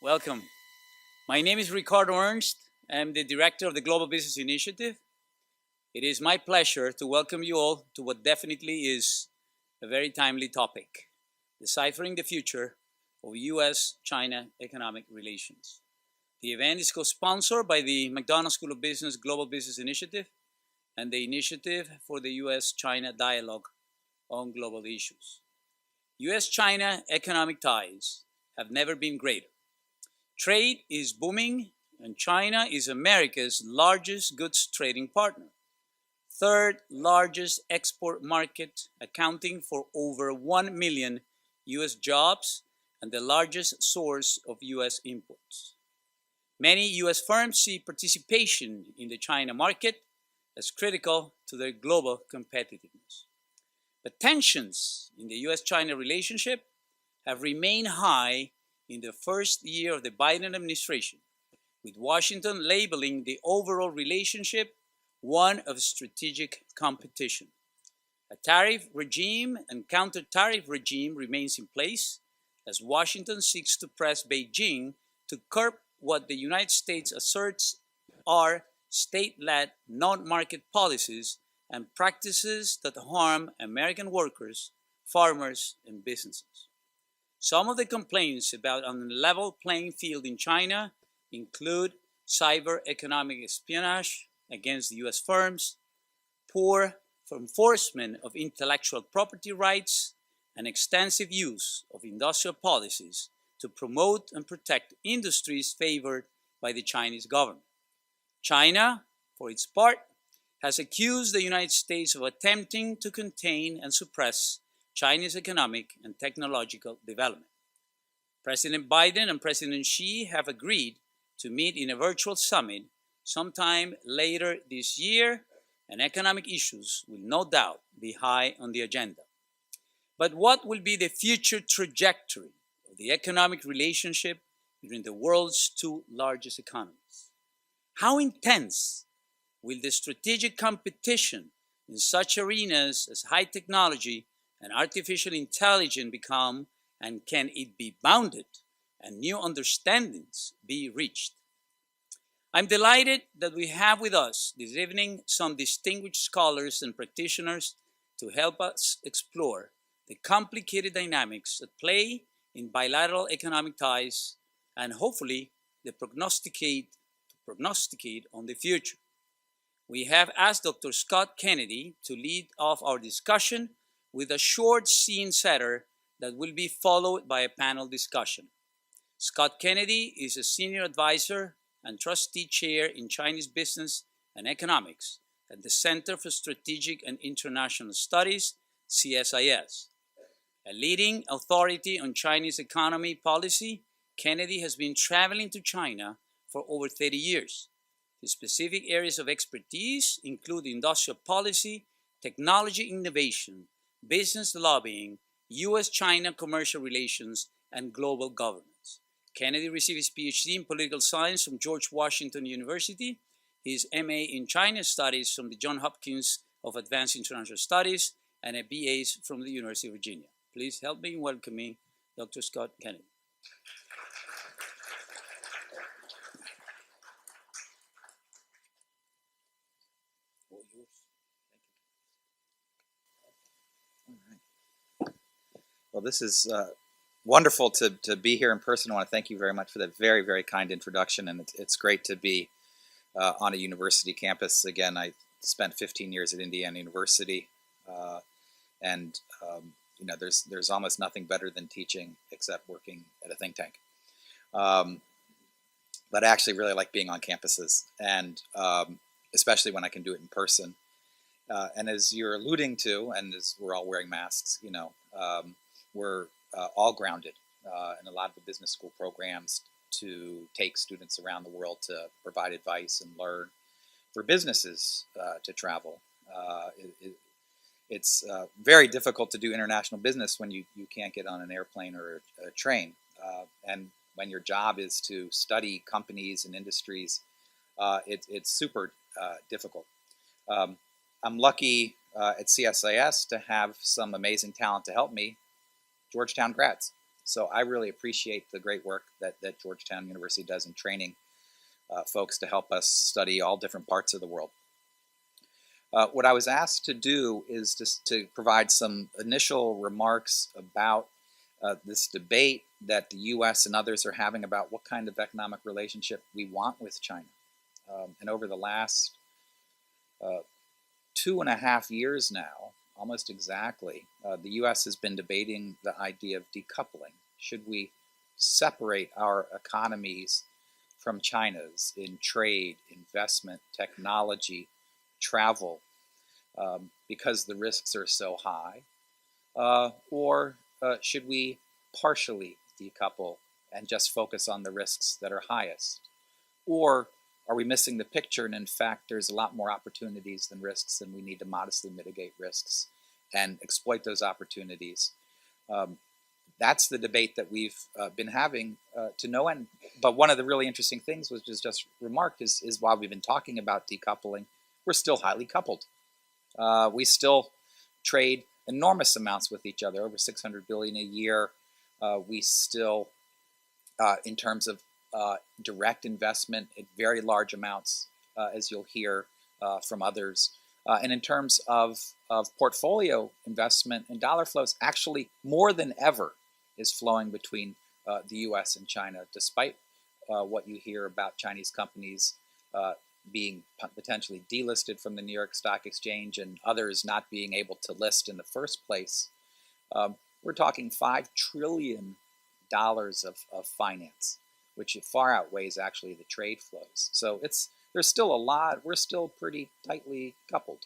Welcome. My name is Ricardo Ernst. I'm the director of the Global Business Initiative. It is my pleasure to welcome you all to what definitely is a very timely topic, deciphering the future of U.S. China economic relations. The event is co-sponsored by the McDonough School of Business Global Business Initiative and the Initiative for the U.S. China Dialogue on Global Issues. U.S. China economic ties have never been greater. Trade is booming, and China is America's largest goods trading partner, third largest export market, accounting for over 1 million U.S. jobs and the largest source of U.S. imports. Many U.S. firms see participation in the China market as critical to their global competitiveness. But tensions in the U.S.-China relationship have remained high in the first year of the Biden administration, with Washington labeling the overall relationship one of strategic competition. A tariff regime and counter-tariff regime remains in place as Washington seeks to press Beijing to curb what the United States asserts are state-led non-market policies and practices that harm American workers, farmers, and businesses. Some of the complaints about an unlevel playing field in China include cyber economic espionage against U.S. firms, poor enforcement of intellectual property rights, and extensive use of industrial policies to promote and protect industries favored by the Chinese government. China, for its part, has accused the United States of attempting to contain and suppress Chinese economic and technological development. President Biden and President Xi have agreed to meet in a virtual summit sometime later this year, and economic issues will no doubt be high on the agenda. But what will be the future trajectory of the economic relationship between the world's two largest economies? How intense will the strategic competition in such arenas as high technology and artificial intelligence become, and can it be bounded and new understandings be reached? I'm delighted that we have with us this evening some distinguished scholars and practitioners to help us explore the complicated dynamics at play in bilateral economic ties and hopefully to prognosticate on the future. We have asked Dr. Scott Kennedy to lead off our discussion with a short scene setter that will be followed by a panel discussion. Scott Kennedy is a senior advisor and trustee chair in Chinese business and economics at the Center for Strategic and International Studies, CSIS. A leading authority on Chinese economy policy, Kennedy has been traveling to China for over 30 years. His specific areas of expertise include industrial policy, technology innovation, business lobbying, U.S.-China commercial relations, and global governance. Kennedy received his PhD in political science from George Washington University, his MA in China Studies from the Johns Hopkins of Advanced International Studies, and a BA's from the University of Virginia. Please help me in welcoming Dr. Scott Kennedy. Well, this is wonderful to be here in person. I want to thank you very much for that very, very kind introduction, and it's great to be on a university campus. Again, I spent 15 years at Indiana University, and there's almost nothing better than teaching except working at a think tank. But I actually really like being on campuses, and especially when I can do it in person. And as you're alluding to, and as we're all wearing masks, we're all grounded in a lot of the business school programs to take students around the world to provide advice and learn. For businesses to travel, it's very difficult to do international business when you can't get on an airplane or a train. And when your job is to study companies and industries, it's super difficult. I'm lucky at CSIS to have some amazing talent to help me, Georgetown grads. So I really appreciate the great work that Georgetown University does in training folks to help us study all different parts of the world. What I was asked to do is just to provide some initial remarks about this debate that the U.S. and others are having about what kind of economic relationship we want with China. And over the last 2.5 years now, almost exactly, the U.S. has been debating the idea of decoupling. Should we separate our economies from China's in trade, investment, technology, travel, because the risks are so high? Or should we partially decouple and just focus on the risks that are highest? Or are we missing the picture, and in fact there's a lot more opportunities than risks, and we need to modestly mitigate risks and exploit those opportunities? That's the debate that we've been having to no end. But one of the really interesting things, which is just remarked, is while we've been talking about decoupling, we're still highly coupled. We still trade enormous amounts with each other, over 600 billion a year. We still, in terms of direct investment, at very large amounts, as you'll hear from others. And in terms of portfolio investment and dollar flows, actually more than ever is flowing between the U.S. and China, despite what you hear about Chinese companies being potentially delisted from the New York Stock Exchange and others not being able to list in the first place. We're talking $5 trillion of finance, which far outweighs actually the trade flows. So there's still a lot. We're still pretty tightly coupled.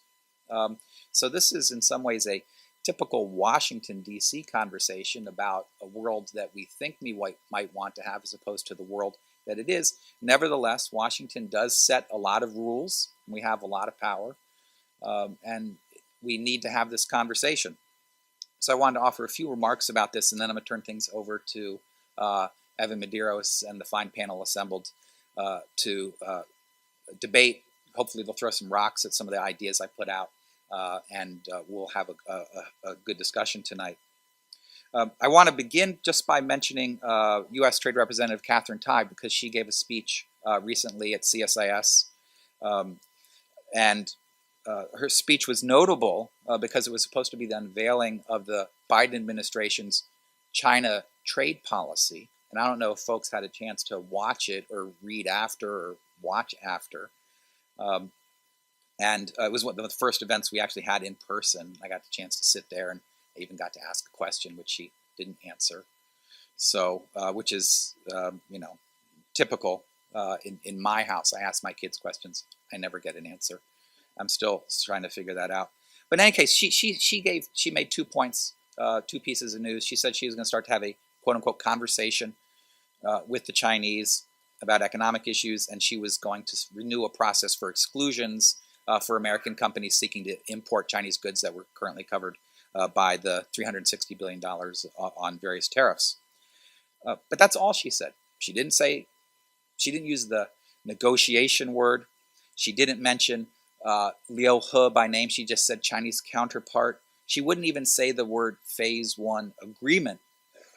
So this is in some ways a typical Washington, D.C. conversation about a world that we think we might want to have as opposed to the world that it is. Nevertheless, Washington does set a lot of rules. We have a lot of power, and we need to have this conversation. So I wanted to offer a few remarks about this, and then I'm going to turn things over to Evan Medeiros and the fine panel assembled to debate. Hopefully they'll throw some rocks at some of the ideas I put out, and we'll have a good discussion tonight. I want to begin just by mentioning U.S. Trade Representative Katherine Tai, because she gave a speech recently at CSIS, and her speech was notable because it was supposed to be the unveiling of the Biden administration's China trade policy. And I don't know if folks had a chance to watch it or read after or watch after. And it was one of the first events we actually had in person. I got the chance to sit there, and I even got to ask a question which she didn't answer. So, which is, typical in my house. I ask my kids questions. I never get an answer. I'm still trying to figure that out. But in any case, she made 2 points, 2 pieces of news. She said she was going to start to have a quote unquote conversation with the Chinese about economic issues, and she was going to renew a process for exclusions for American companies seeking to import Chinese goods that were currently covered by the $360 billion on various tariffs. But that's all she said. She didn't use the negotiation word. She didn't mention Liu He by name. She just said Chinese counterpart. She wouldn't even say the word phase 1 agreement.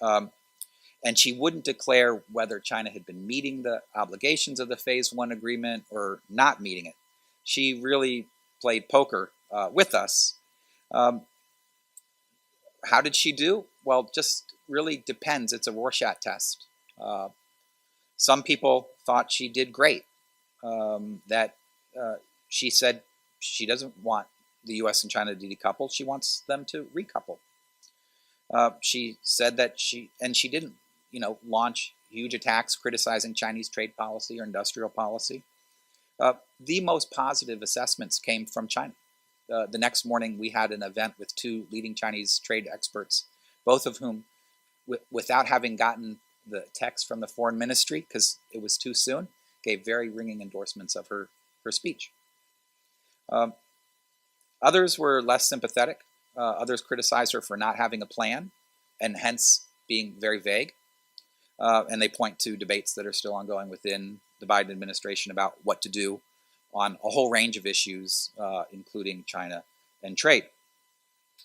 And she wouldn't declare whether China had been meeting the obligations of the phase 1 agreement or not meeting it. She really played poker with us. How did she do? Well, just really depends. It's a Rorschach test. Some people thought she did great. She said she doesn't want the U.S. and China to decouple. She wants them to recouple. She said that she didn't, launch huge attacks criticizing Chinese trade policy or industrial policy. The most positive assessments came from China. The next morning, we had an event with 2 leading Chinese trade experts, both of whom, without having gotten the text from the foreign ministry, because it was too soon, gave very ringing endorsements of her speech. Others were less sympathetic. Others criticized her for not having a plan and hence being very vague. And they point to debates that are still ongoing within the Biden administration about what to do on a whole range of issues, including China and trade.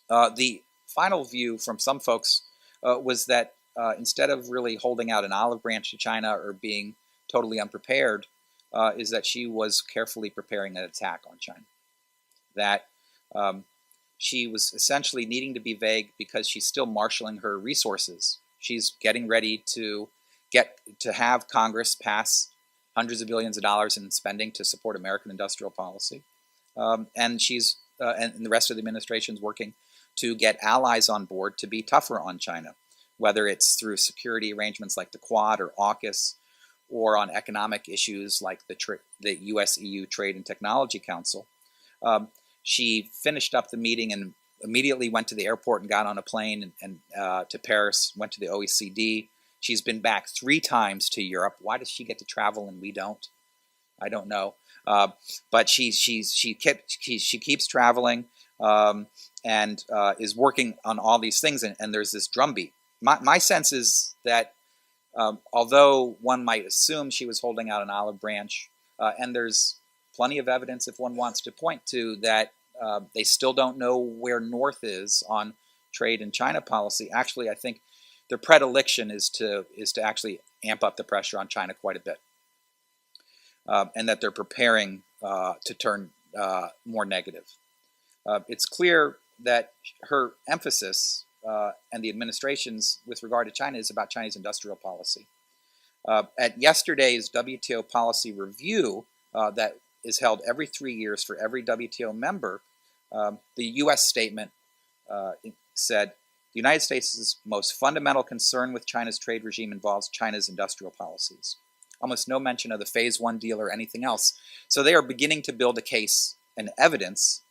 The final view from some folks was that instead of really holding out an olive branch to China or being totally unprepared, is that she was carefully preparing an attack on China. That she was essentially needing to be vague because she's still marshaling her resources. She's getting ready to have Congress pass hundreds of billions of dollars in spending to support American industrial policy, and she's and the rest of the administration is working to get allies on board to be tougher on China, whether it's through security arrangements like the Quad or AUKUS, or on economic issues like the U.S.-EU Trade and Technology Council. She finished up the meeting and immediately went to the airport and got on a plane and to Paris, went to the OECD. She's been back 3 times to Europe. Why does she get to travel and we don't? I don't know. But she keeps traveling and is working on all these things. And there's this drumbeat. My sense is that although one might assume she was holding out an olive branch, and there's plenty of evidence if one wants to point to that they still don't know where North is on trade and China policy. Actually, I think their predilection is to actually amp up the pressure on China quite a bit, and that they're preparing to turn more negative. It's clear that her emphasis and the administration's with regard to China is about Chinese industrial policy. At yesterday's WTO policy review that is held every 3 years for every WTO member, the U.S. statement said, the United States' most fundamental concern with China's trade regime involves China's industrial policies. Almost no mention of the Phase 1 deal or anything else. So they are beginning to build a case and evidence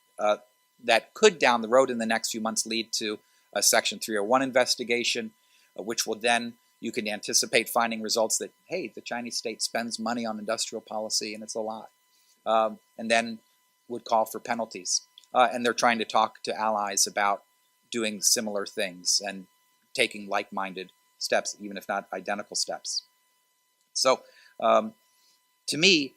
that could down the road in the next few months lead to a Section 301 investigation, which will then, you can anticipate finding results that, hey, the Chinese state spends money on industrial policy and it's a lot. And then would call for penalties. And they're trying to talk to allies about doing similar things and taking like-minded steps, even if not identical steps. So to me,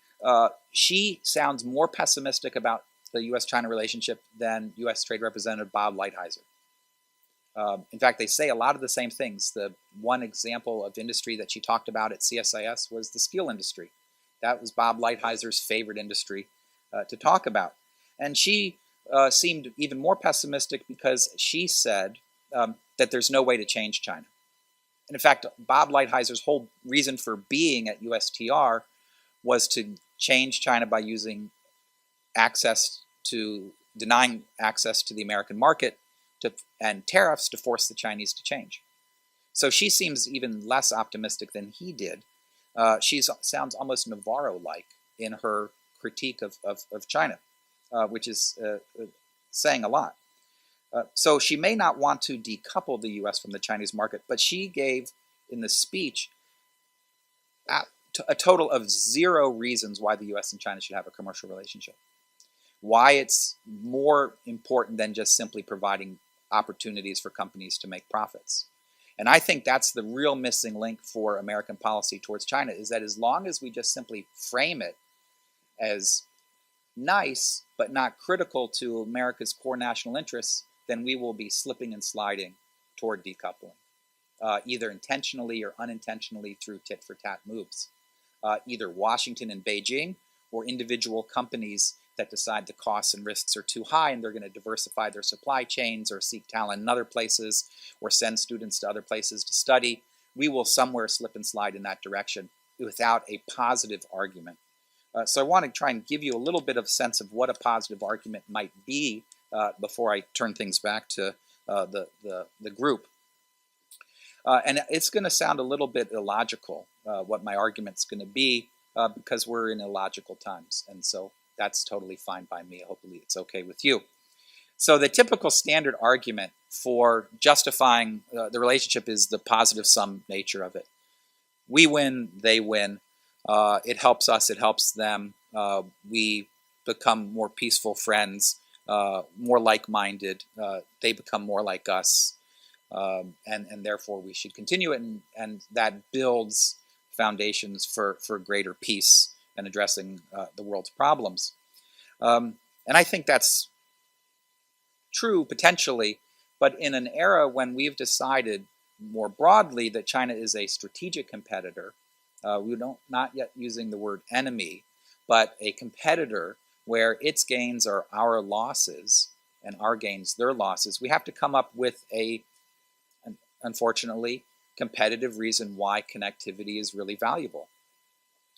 she sounds more pessimistic about the U.S.-China relationship than U.S. Trade Representative Bob Lighthizer. In fact, they say a lot of the same things. The one example of industry that she talked about at CSIS was the steel industry. That was Bob Lighthizer's favorite industry to talk about. And she seemed even more pessimistic because she said that there's no way to change China. And in fact, Bob Lighthizer's whole reason for being at USTR was to change China by using denying access to the American market and tariffs to force the Chinese to change. So she seems even less optimistic than he did. She sounds almost Navarro-like in her critique of China, which is saying a lot. So she may not want to decouple the U.S. from the Chinese market, but she gave in the speech a total of 0 reasons why the U.S. and China should have a commercial relationship. Why it's more important than just simply providing opportunities for companies to make profits. And I think that's the real missing link for American policy towards China, is that as long as we just simply frame it as nice but not critical to America's core national interests, then we will be slipping and sliding toward decoupling, either intentionally or unintentionally through tit-for-tat moves. Either Washington and Beijing or individual companies that decide the costs and risks are too high and they're going to diversify their supply chains or seek talent in other places or send students to other places to study. We will somewhere slip and slide in that direction without a positive argument. So I want to try and give you a little bit of sense of what a positive argument might be before I turn things back to the group. And it's going to sound a little bit illogical, what my argument's going to be, because we're in illogical times. And so that's totally fine by me. Hopefully it's okay with you. So the typical standard argument for justifying the relationship is the positive sum nature of it. We win, they win. It helps us, it helps them. We become more peaceful friends, more like-minded. They become more like us. And therefore we should continue it. And that builds foundations for greater peace and addressing the world's problems. And I think that's true potentially, but in an era when we've decided more broadly that China is a strategic competitor. We don't not yet using the word enemy, but a competitor where its gains are our losses and our gains their losses. We have to come up with unfortunately, competitive reason why connectivity is really valuable.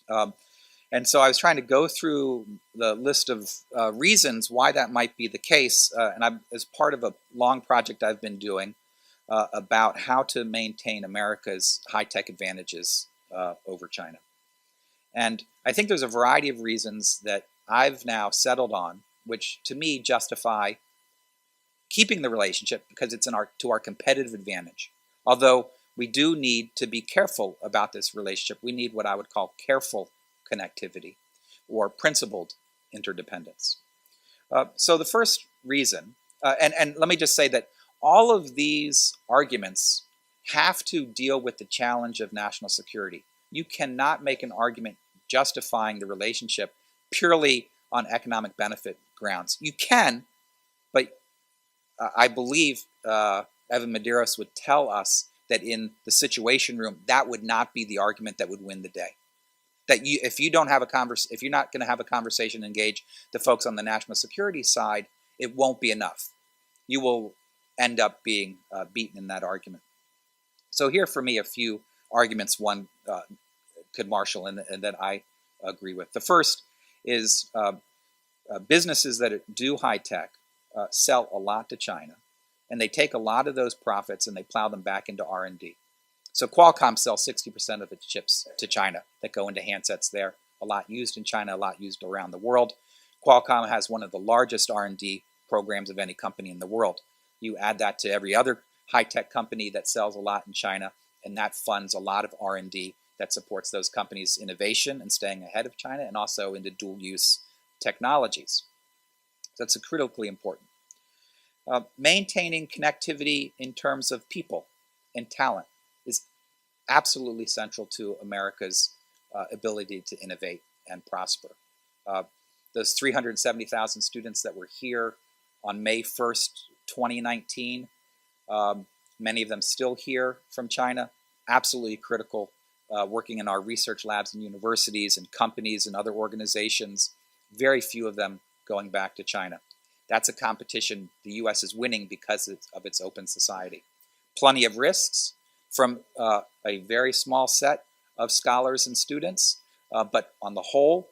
And so I was trying to go through the list of reasons why that might be the case, and as part of a long project I've been doing about how to maintain America's high-tech advantages over China. And I think there's a variety of reasons that I've now settled on, which to me justify keeping the relationship because it's to our competitive advantage. Although we do need to be careful about this relationship. We need what I would call careful connectivity or principled interdependence. So the first reason, and let me just say that all of these arguments have to deal with the challenge of national security. You cannot make an argument justifying the relationship purely on economic benefit grounds. You can, but I believe Evan Medeiros would tell us that in the Situation Room, that would not be the argument that would win the day. That if you're not going to have a conversation, engage the folks on the national security side, it won't be enough. You will end up being beaten in that argument. So here, for me, a few arguments one could marshal and that I agree with. The first is businesses that do high tech sell a lot to China, and they take a lot of those profits and they plow them back into R&D. So Qualcomm sells 60% of its chips to China that go into handsets there, a lot used in China, a lot used around the world. Qualcomm has one of the largest R&D programs of any company in the world. You add that to every other high-tech company that sells a lot in China, and that funds a lot of R&D that supports those companies' innovation and staying ahead of China, and also into dual-use technologies. So that's critically important. Maintaining connectivity in terms of people and talent is absolutely central to America's ability to innovate and prosper. Those 370,000 students that were here on May 1st, 2019, many of them still here from China, absolutely critical, working in our research labs and universities and companies and other organizations, very few of them going back to China. That's a competition the U.S. is winning because of its open society. Plenty of risks from a very small set of scholars and students, but on the whole,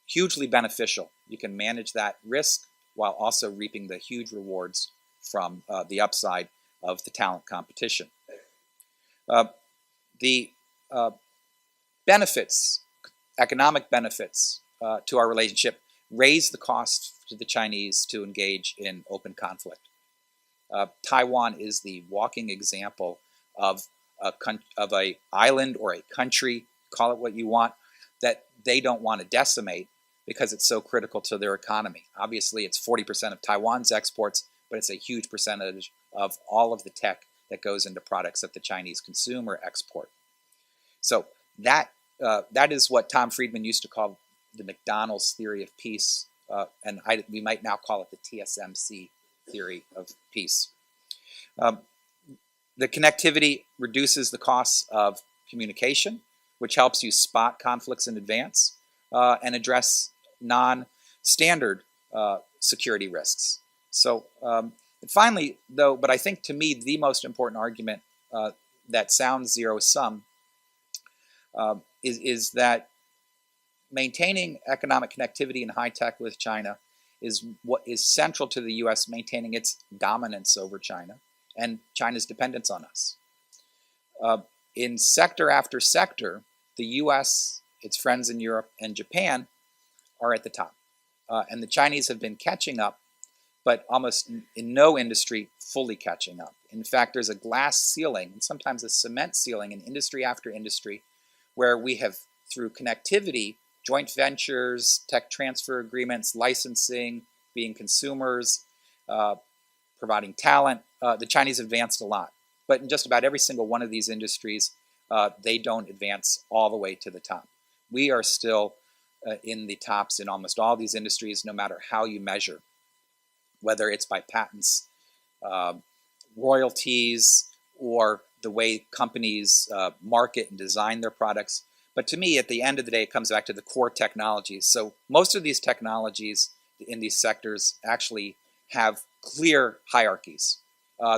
hugely beneficial. You can manage that risk while also reaping the huge rewards from the upside of the talent competition. The benefits, economic benefits to our relationship raise the cost to the Chinese to engage in open conflict. Taiwan is the walking example of a island or a country, call it what you want, that they don't want to decimate because it's so critical to their economy. Obviously, it's 40% of Taiwan's exports, but it's a huge percentage of all of the tech that goes into products that the Chinese consume or export. So that is what Tom Friedman used to call the McDonald's theory of peace, and we might now call it the TSMC theory of peace. The connectivity reduces the costs of communication, which helps you spot conflicts in advance and address non-standard security risks. So finally, though, but I think to me the most important argument that sounds zero-sum is that maintaining economic connectivity and high tech with China is what is central to the U.S. maintaining its dominance over China and China's dependence on us. In sector after sector, the U.S., its friends in Europe, and Japan are at the top. And the Chinese have been catching up, but almost in no industry fully catching up. In fact, there's a glass ceiling, and sometimes a cement ceiling in industry after industry, where we have, through connectivity, joint ventures, tech transfer agreements, licensing, being consumers, providing talent, the Chinese advanced a lot. But in just about every single one of these industries, they don't advance all the way to the top. We are still in the tops in almost all these industries, no matter how you measure, whether it's by patents, royalties, or the way companies market and design their products. But to me, at the end of the day, it comes back to the core technologies. So most of these technologies in these sectors actually have clear hierarchies.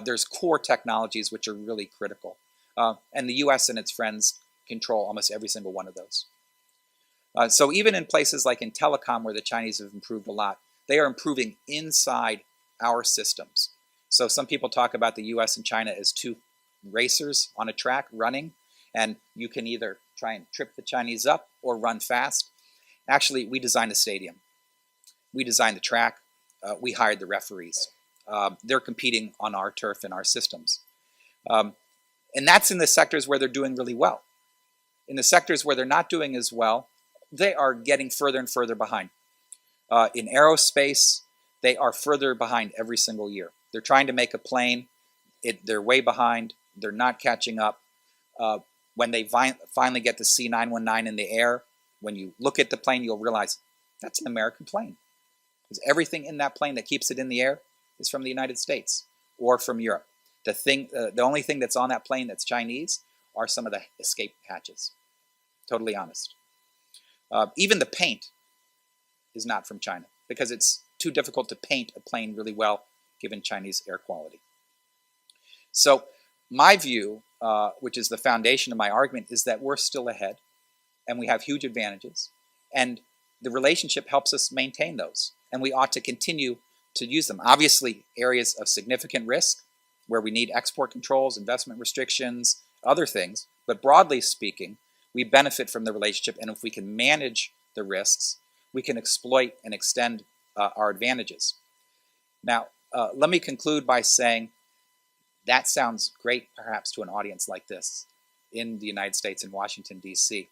There's core technologies which are really critical. And the US and its friends control almost every single one of those. So even in places like in telecom, where the Chinese have improved a lot, they are improving inside our systems. So some people talk about the US and China as two racers on a track running, and you can either try and trip the Chinese up or run fast. Actually, we designed the stadium. We designed the track. We hired the referees. They're competing on our turf and our systems. And that's in the sectors where they're doing really well. In the sectors where they're not doing as well, they are getting further and further behind. In aerospace, they are further behind every single year. They're trying to make a plane. They're way behind. They're not catching up. When they finally get the C919 in the air, when you look at the plane, you'll realize that's an American plane. Because everything in that plane that keeps it in the air is from the United States or from Europe. The only thing that's on that plane that's Chinese are some of the escape hatches. Totally honest. Even the paint is not from China because it's too difficult to paint a plane really well given Chinese air quality. So my view, which is the foundation of my argument, is that we're still ahead and we have huge advantages, and the relationship helps us maintain those, and we ought to continue to use them. Obviously, areas of significant risk where we need export controls, investment restrictions, other things, but broadly speaking, we benefit from the relationship, and if we can manage the risks, we can exploit and extend our advantages. Now, let me conclude by saying that sounds great perhaps to an audience like this in the United States in Washington, D.C.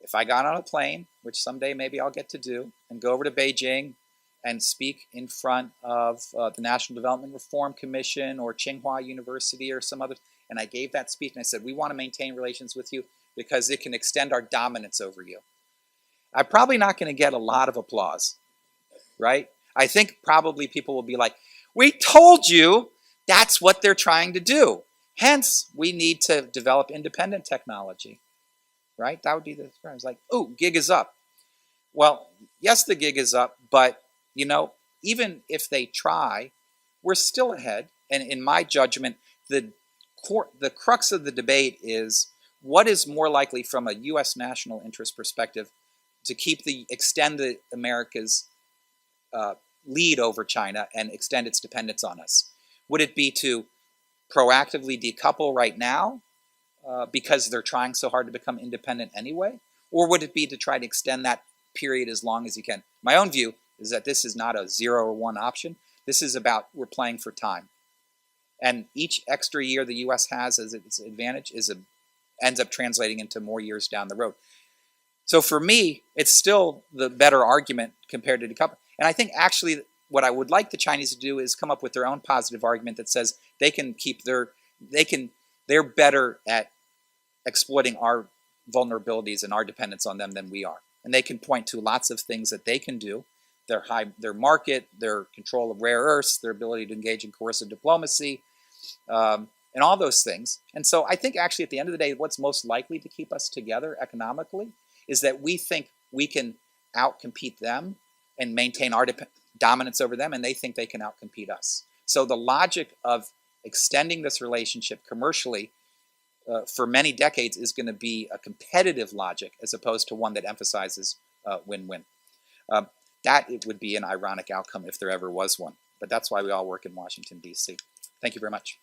If I got on a plane, which someday maybe I'll get to do, and go over to Beijing and speak in front of the National Development Reform Commission or Tsinghua University or some other, and I gave that speech and I said, we want to maintain relations with you because it can extend our dominance over you. I'm probably not going to get a lot of applause, right? I think probably people will be like, we told you that's what they're trying to do. Hence, we need to develop independent technology, right? That would be the, I was like, oh, gig is up. Well, yes, the gig is up, but you know, even if they try, we're still ahead. And in my judgment, the crux of the debate is what is more likely from a U.S. national interest perspective to extend the America's lead over China and extend its dependence on us? Would it be to proactively decouple right now because they're trying so hard to become independent anyway? Or would it be to try to extend that period as long as you can? My own view is that this is not a 0 or 1 option. This is about we're playing for time. And each extra year the U.S. has as its advantage ends up translating into more years down the road. So for me, it's still the better argument compared to decoupling. And I think actually what I would like the Chinese to do is come up with their own positive argument that says they're better at exploiting our vulnerabilities and our dependence on them than we are. And they can point to lots of things that they can do. Their market, their control of rare earths, their ability to engage in coercive diplomacy, and all those things. And so I think actually at the end of the day, what's most likely to keep us together economically is that we think we can outcompete them and maintain our dominance over them, and they think they can outcompete us. So the logic of extending this relationship commercially for many decades is going to be a competitive logic as opposed to one that emphasizes win-win. That it would be an ironic outcome if there ever was one. But that's why we all work in Washington, D.C. Thank you very much.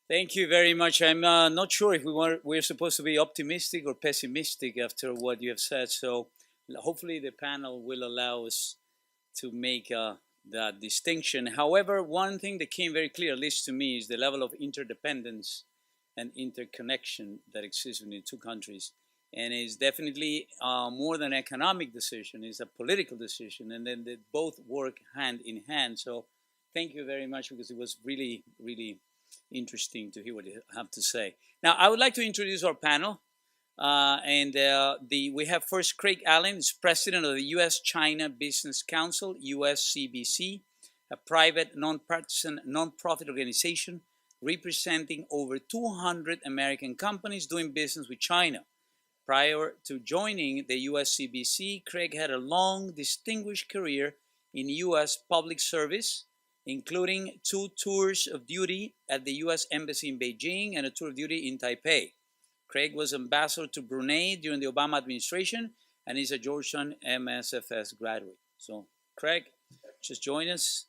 Thank you very much. I'm not sure if we're supposed to be optimistic or pessimistic after what you have said. So hopefully the panel will allow us to make that distinction. However, one thing that came very clear, at least to me, is the level of interdependence and interconnection that exists between the two countries. And it's definitely more than an economic decision, it's a political decision. And then they both work hand in hand. So thank you very much, because it was really, really interesting to hear what you have to say. Now, I would like to introduce our panel. We have first Craig Allynne, is president of the U.S. China Business Council, USCBC, a private nonpartisan nonprofit organization representing over 200 American companies doing business with China. Prior to joining the USCBC, Craig had a long, distinguished career in U.S. public service, including 2 tours of duty at the U.S. Embassy in Beijing and a tour of duty in Taipei. Craig was ambassador to Brunei during the Obama administration and is a Georgetown MSFS graduate. So, Craig, just join us.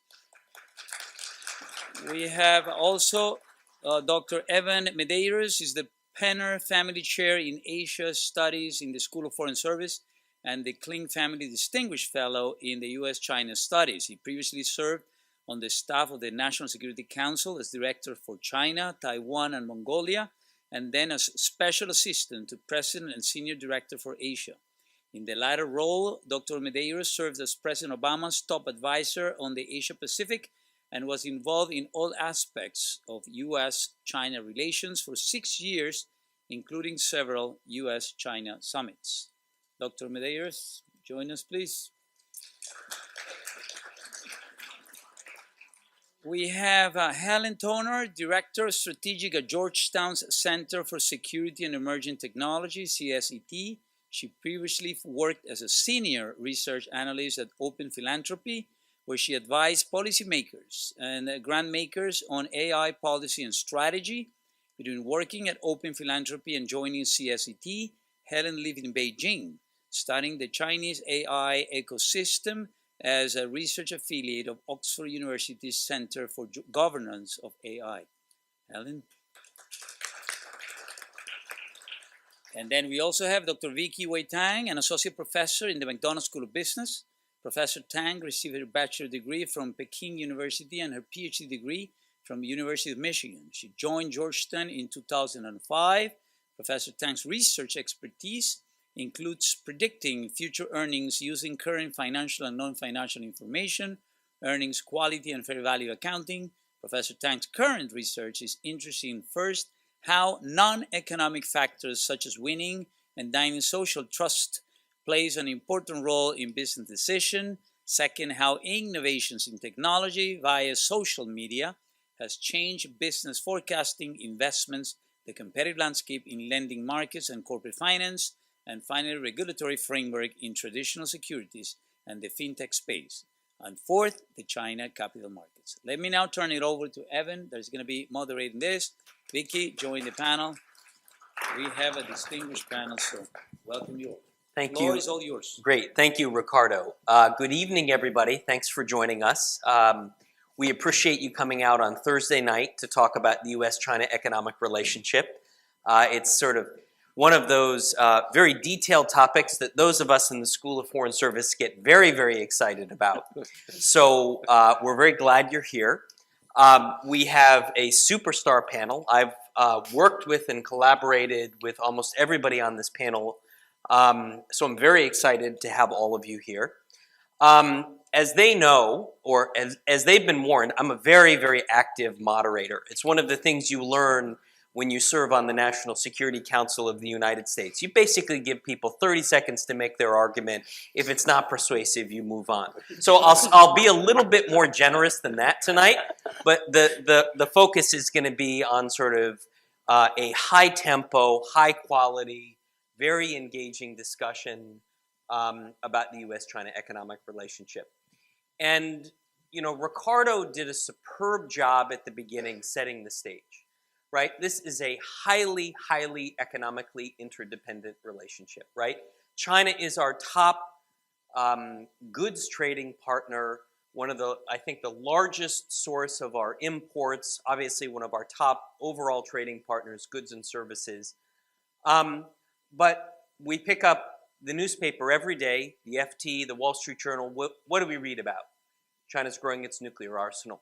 We have also Dr. Evan Medeiros, is the Penner Family Chair in Asia Studies in the School of Foreign Service and the Kling Family Distinguished Fellow in the U.S. China Studies. He previously served on the staff of the National Security Council as Director for China, Taiwan, and Mongolia, and then as Special Assistant to President and Senior Director for Asia. In the latter role, Dr. Medeiros served as President Obama's top advisor on the Asia Pacific and was involved in all aspects of U.S.-China relations for 6 years, including several U.S.-China summits. Dr. Medeiros, join us, please. We have Helen Toner, Director of Strategic at Georgetown's Center for Security and Emerging Technology, CSET. She previously worked as a Senior Research Analyst at Open Philanthropy, where she advised policymakers and grant makers on AI policy and strategy. Between working at Open Philanthropy and joining CSET, Helen lived in Beijing, studying the Chinese AI ecosystem as a research affiliate of Oxford University's Center for Governance of AI. Helen? And then we also have Dr. Vikki Tang, an associate professor in the McDonough School of Business. Professor Tang received her bachelor's degree from Peking University and her PhD degree from University of Michigan. She joined Georgetown in 2005. Professor Tang's research expertise includes predicting future earnings using current financial and non-financial information, earnings quality and fair value accounting. Professor Tang's current research is interested in, first, how non-economic factors such as winning and dining social trust plays an important role in business decision. Second, how innovations in technology via social media has changed business forecasting, investments, the competitive landscape in lending markets and corporate finance, and finally, regulatory framework in traditional securities and the fintech space. And fourth, the China capital markets. Let me now turn it over to Evan. There's going to be moderating this. Vikki, join the panel. We have a distinguished panel, so welcome you all. Thank The floor you. is all yours. Great. Thank you, Ricardo. Good evening, everybody. Thanks for joining us. We appreciate you coming out on Thursday night to talk about the U.S.-China economic relationship. It's sort of one of those very detailed topics that those of us in the School of Foreign Service get very, very excited about. So we're very glad you're here. We have a superstar panel. I've worked with and collaborated with almost everybody on this panel, so I'm very excited to have all of you here. As they know, or as they've been warned, I'm a very, very active moderator. It's one of the things you learn when you serve on the National Security Council of the United States. You basically give people 30 seconds to make their argument. If it's not persuasive, you move on. So I'll be a little bit more generous than that tonight, but the focus is going to be on sort of a high tempo, high quality, very engaging discussion about the U.S.-China economic relationship. And, you know, Ricardo did a superb job at the beginning setting the stage, right? This is a highly, highly economically interdependent relationship, right? China is our top goods trading partner, one of the, I think, the largest source of our imports, obviously one of our top overall trading partners, goods and services. But we pick up the newspaper every day, the FT, the Wall Street Journal. What do we read about? China's growing its nuclear arsenal.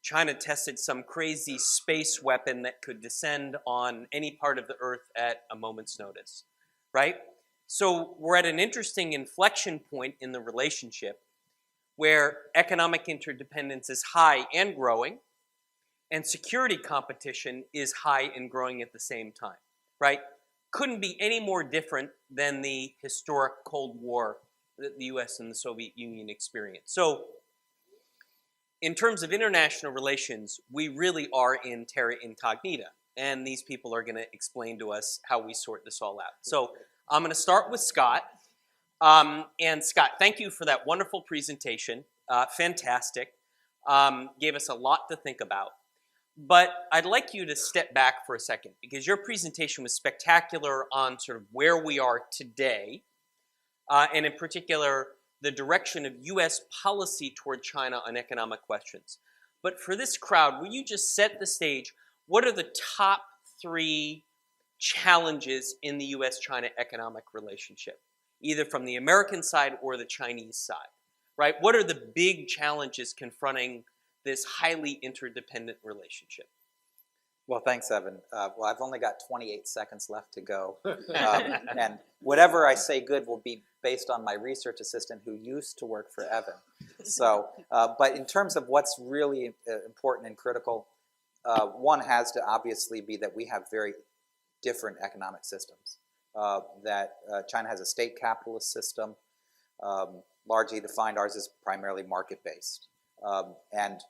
China tested some crazy space weapon that could descend on any part of the earth at a moment's notice, right? So we're at an interesting inflection point in the relationship where economic interdependence is high and growing, and security competition is high and growing at the same time, right? couldn't be any more different than the historic Cold War that the US and the Soviet Union experienced. So in terms of international relations, we really are in terra incognita. And these people are going to explain to us how we sort this all out. So I'm going to start with Scott. And Scott, thank you for that wonderful presentation. Fantastic. Gave us a lot to think about. But I'd like you to step back for a second, because your presentation was spectacular on sort of where we are today, and in particular, the direction of U.S. policy toward China on economic questions. But for this crowd, will you just set the stage? What are the top 3 challenges in the U.S.-China economic relationship, either from the American side or the Chinese side, right? What are the big challenges confronting this highly interdependent relationship? Well, thanks, Evan. Well, I've only got 28 seconds left to go. And whatever I say good will be based on my research assistant who used to work for Evan. So, but in terms of what's really important and critical, one has to obviously be that we have very different economic systems. That China has a state capitalist system, largely defined. Ours is primarily market-based. And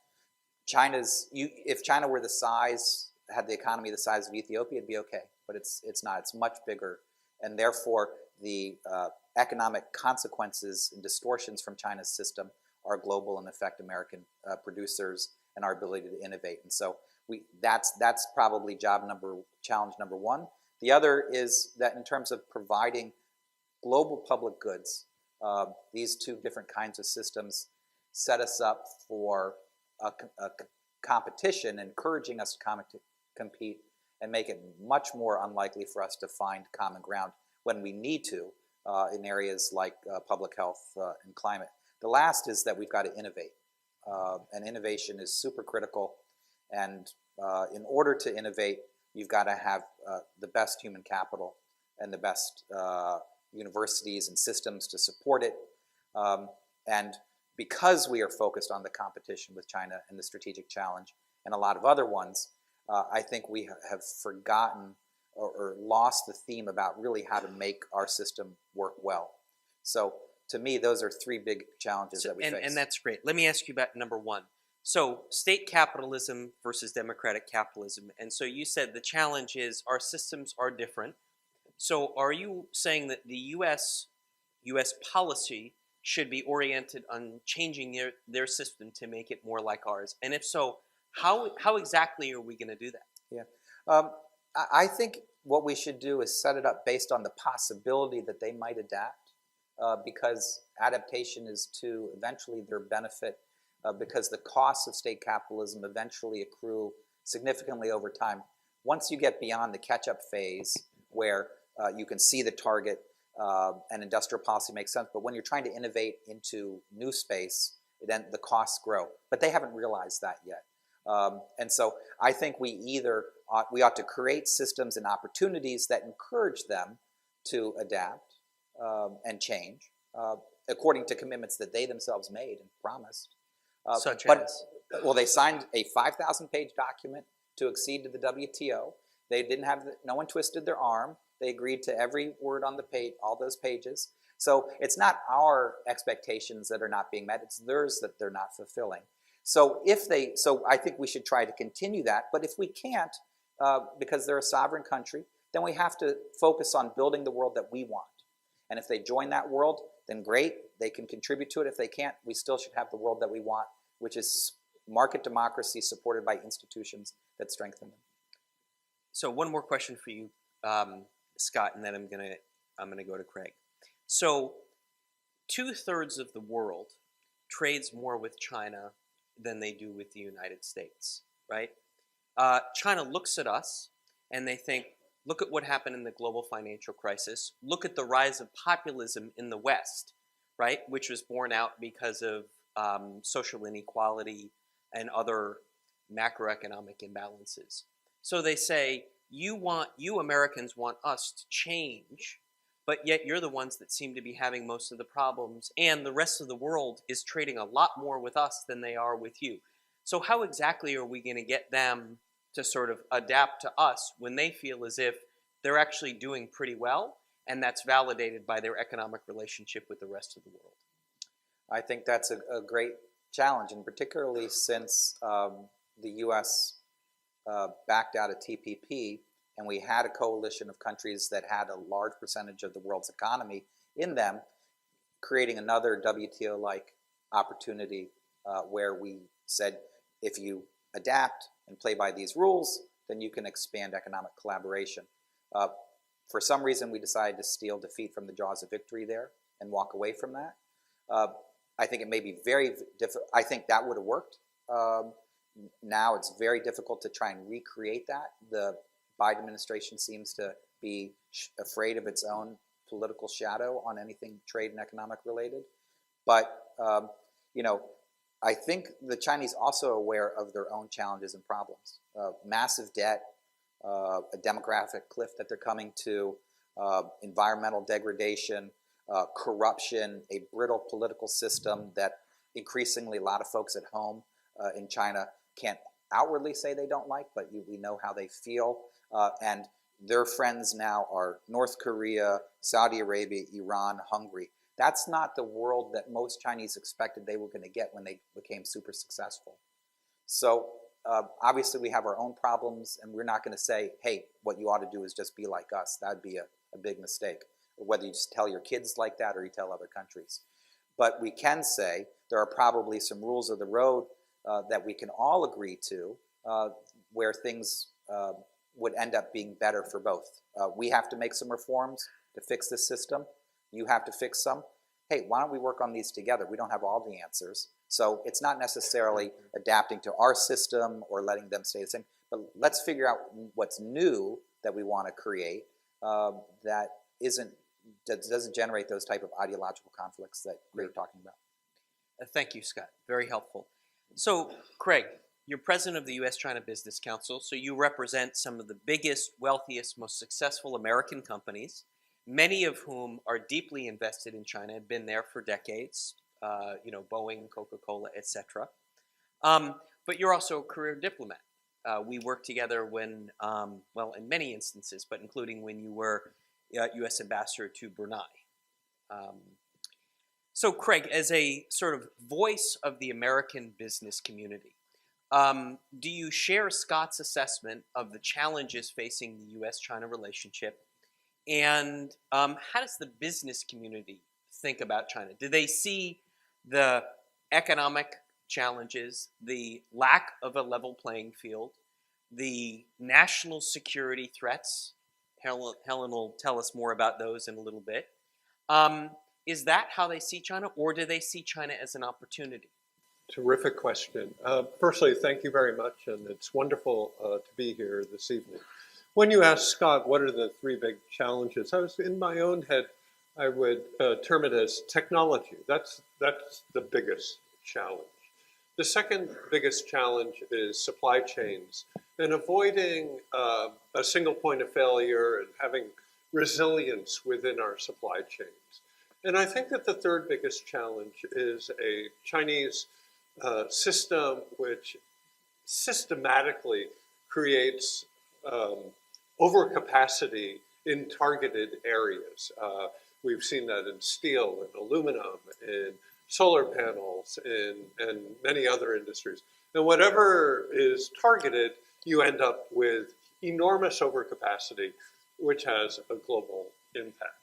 if China were the size, had the economy the size of Ethiopia, it'd be okay. But it's not. It's much bigger, and therefore the economic consequences and distortions from China's system are global and affect American producers and our ability to innovate. And so that's probably challenge number one. The other is that in terms of providing global public goods, these 2 different kinds of systems set us up for a competition, encouraging us to compete, and make it much more unlikely for us to find common ground when we need to in areas like public health and climate. The last is that we've got to innovate, and innovation is super critical. And in order to innovate, you've got to have the best human capital and the best universities and systems to support it. And because we are focused on the competition with China and the strategic challenge and a lot of other ones, I think we have forgotten or lost the theme about really how to make our system work well. So to me, those are 3 big challenges that we face. And that's great. Let me ask you about number 1. So state capitalism versus democratic capitalism. And so you said the challenge is our systems are different. So are you saying that the U.S. policy should be oriented on changing their system to make it more like ours? And if so, how exactly are we going to do that? Yeah, I think what we should do is set it up based on the possibility that they might adapt, because adaptation is to eventually their benefit, because the costs of state capitalism eventually accrue significantly over time. Once you get beyond the catch-up phase where you can see the target and industrial policy makes sense, but when you're trying to innovate into new space, then the costs grow. But they haven't realized that yet. And so I think we ought to create systems and opportunities that encourage them to adapt and change according to commitments that they themselves made and promised. Such as? Well, they signed a 5,000-page document to accede to the WTO. They didn't have no one twisted their arm. They agreed to every word on the page, all those pages. So it's not our expectations that are not being met; it's theirs that they're not fulfilling. So I think we should try to continue that. But if we can't, because they're a sovereign country, then we have to focus on building the world that we want. And if they join that world, then great, they can contribute to it. If they can't, we still should have the world that we want, which is market democracy supported by institutions that strengthen them. So one more question for you, Scott, and then I'm gonna go to Craig. So 2/3 of the world trades more with China than they do with the United States, right? China looks at us and they think, look at what happened in the global financial crisis. Look at the rise of populism in the West, right? Which was borne out because of social inequality and other macroeconomic imbalances. So they say, you Americans want us to change, but yet you're the ones that seem to be having most of the problems, and the rest of the world is trading a lot more with us than they are with you. So how exactly are we going to get them to sort of adapt to us when they feel as if they're actually doing pretty well, and that's validated by their economic relationship with the rest of the world. I think that's a great challenge, and particularly since the U.S. Backed out of TPP, and we had a coalition of countries that had a large percentage of the world's economy in them, creating another WTO-like opportunity where we said, if you adapt and play by these rules, then you can expand economic collaboration. For some reason, we decided to steal defeat from the jaws of victory there and walk away from that. I think it may be very difficult. I think that would have worked. Now it's very difficult to try and recreate that. The Biden administration seems to be afraid of its own political shadow on anything trade and economic related. But, I think the Chinese also are aware of their own challenges and problems. Massive debt, a demographic cliff that they're coming to, environmental degradation, corruption, a brittle political system that increasingly a lot of folks at home in China can't outwardly say they don't like, but we know how they feel. And their friends now are North Korea, Saudi Arabia, Iran, Hungary. That's not the world that most Chinese expected they were going to get when they became super successful. So obviously we have our own problems, and we're not going to say, hey, what you ought to do is just be like us. That'd be a big mistake. Whether you just tell your kids like that or you tell other countries. But we can say there are probably some rules of the road that we can all agree to where things would end up being better for both. We have to make some reforms to fix this system. You have to fix some. Hey, why don't we work on these together? We don't have all the answers. So it's not necessarily adapting to our system or letting them stay the same, but let's figure out what's new that we want to create that doesn't generate those type of ideological conflicts that you're talking about. Thank you, Scott. Very helpful. So, Craig, you're president of the U.S. China Business Council, so you represent some of the biggest, wealthiest, most successful American companies, many of whom are deeply invested in China, have been there for decades, Boeing, Coca-Cola, etc. But you're also a career diplomat. We worked together when, in many instances, but including when you were U.S. ambassador to Brunei. So, Craig, as a sort of voice of the American business community, do you share Scott's assessment of the challenges facing the U.S.-China relationship? And how does the business community think about China? Do they see the economic challenges, the lack of a level playing field, the national security threats? Helen will tell us more about those in a little bit. Is that how they see China, or do they see China as an opportunity? Terrific question. Firstly, thank you very much, and it's wonderful to be here this evening. When you asked Scott, what are the three big challenges, I was in my own head, I would term it as technology. That's the biggest challenge. The second biggest challenge is supply chains and avoiding a single point of failure and having resilience within our supply chains. And I think that the third biggest challenge is a Chinese system which systematically creates overcapacity in targeted areas. We've seen that in steel and aluminum, in solar panels, and many other industries. And whatever is targeted, you end up with enormous overcapacity, which has a global impact.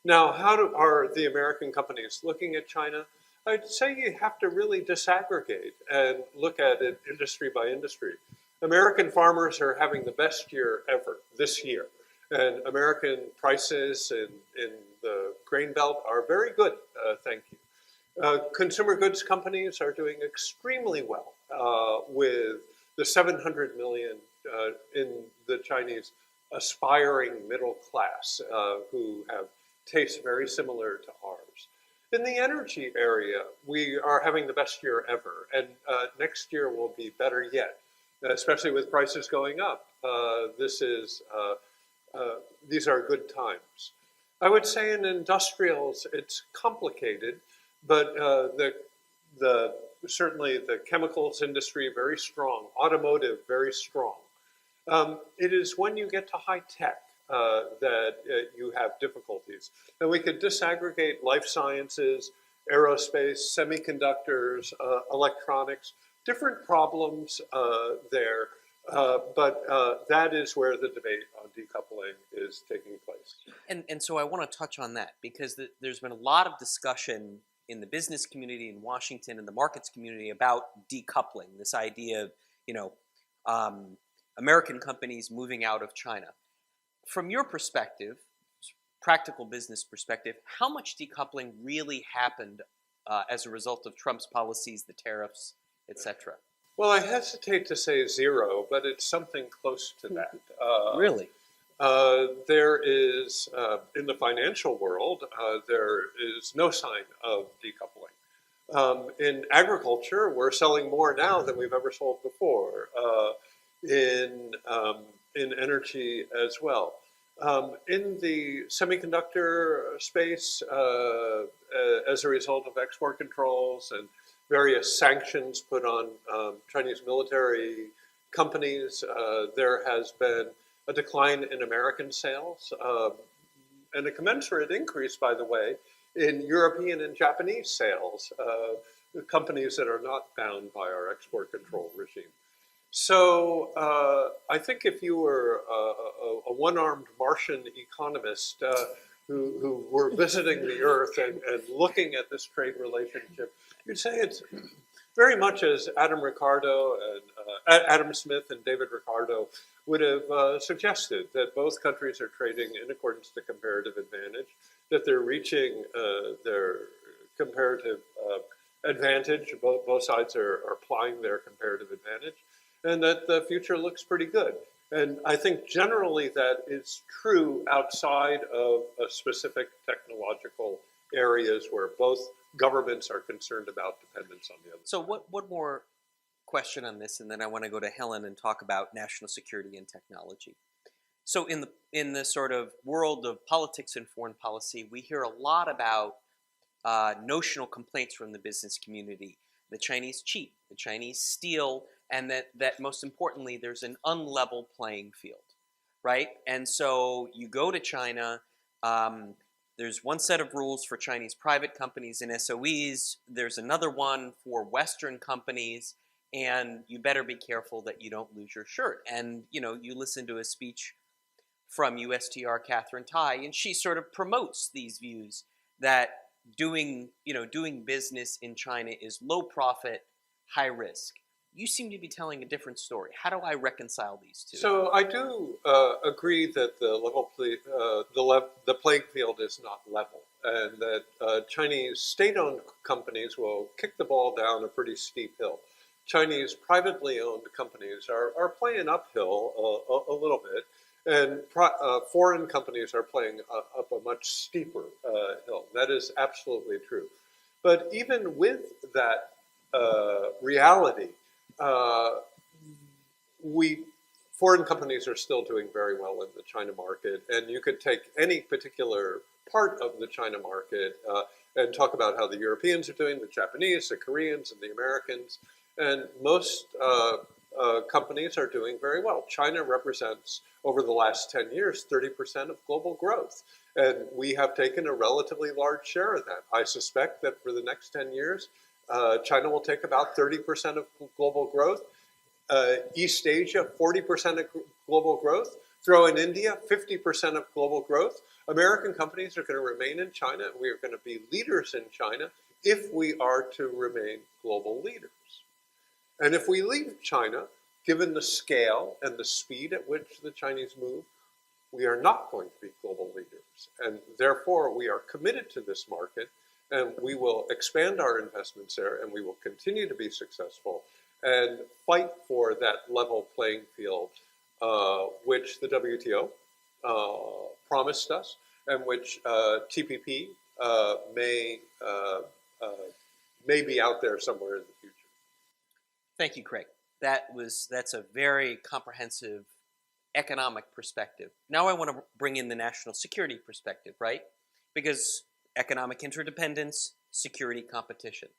Now, how are the American companies looking at China? I'd say you have to really disaggregate and look at it industry by industry. American farmers are having the best year ever this year. And American prices in the grain belt are very good, thank you. Consumer goods companies are doing extremely well with the 700 million in the Chinese aspiring middle class who have tastes very similar to ours. In the energy area, we are having the best year ever, and next year will be better yet, especially with prices going up. These are good times. I would say in industrials, it's complicated, but certainly the chemicals industry, very strong. Automotive, very strong. It is when you get to high tech that you have difficulties. And we could disaggregate life sciences, aerospace, semiconductors, electronics, different problems there. But that is where the debate on decoupling is taking place. And so I want to touch on that because there's been a lot of discussion in the business community in Washington and the markets community about decoupling, this idea of, American companies moving out of China. From your perspective, practical business perspective, how much decoupling really happened as a result of Trump's policies, the tariffs, etc.? Well, I hesitate to say zero, but it's something close to that. Really? There is, in the financial world, there is no sign of decoupling. In agriculture, we're selling more now than we've ever sold before. In energy as well. In the semiconductor space, as a result of export controls and various sanctions put on Chinese military companies, there has been a decline in American sales and a commensurate increase, by the way, in European and Japanese sales, companies that are not bound by our export control regime. So I think if you were a one-armed Martian economist who were visiting the Earth and looking at this trade relationship, you'd say it's very much as Adam Smith and David Ricardo would have suggested, that both countries are trading in accordance to comparative advantage, that they're reaching their comparative advantage, both sides are applying their comparative advantage, and that the future looks pretty good. And I think generally that is true outside of specific technological areas where both governments are concerned about dependence on the other. So one more question on this, and then I want to go to Helen and talk about national security and technology. So in the sort of world of politics and foreign policy, we hear a lot about notional complaints from the business community. The Chinese cheat, the Chinese steal, and that most importantly, there's an unlevel playing field, right? And so you go to China, there's one set of rules for Chinese private companies and SOEs, there's another one for Western companies, and you better be careful that you don't lose your shirt. And you listen to a speech from USTR Catherine Tai, and she sort of promotes these views that doing business in China is low profit, high risk. You seem to be telling a different story. How do I reconcile these two? So I do agree that the playing field is not level, and that Chinese state-owned companies will kick the ball down a pretty steep hill. Chinese privately owned companies are playing uphill a little bit, and foreign companies are playing up a much steeper hill. That is absolutely true. But even with that reality, foreign companies are still doing very well in the China market, and you could take any particular part of the China market and talk about how the Europeans are doing, the Japanese, the Koreans, and the Americans, and most companies are doing very well. China represents, over the last 10 years, 30% of global growth, and we have taken a relatively large share of that. I suspect that for the next 10 years, China will take about 30% of global growth. East Asia, 40% of global growth. Throw in India, 50% of global growth. American companies are going to remain in China. We are going to be leaders in China if we are to remain global leaders. And if we leave China, given the scale and the speed at which the Chinese move, we are not going to be global leaders. And therefore, we are committed to this market, and we will expand our investments there, and we will continue to be successful and fight for that level playing field, which the WTO promised us, and which TPP may be out there somewhere in the future. Thank you, Craig. That's a very comprehensive economic perspective. Now I want to bring in the national security perspective, right? Because economic interdependence, security competition.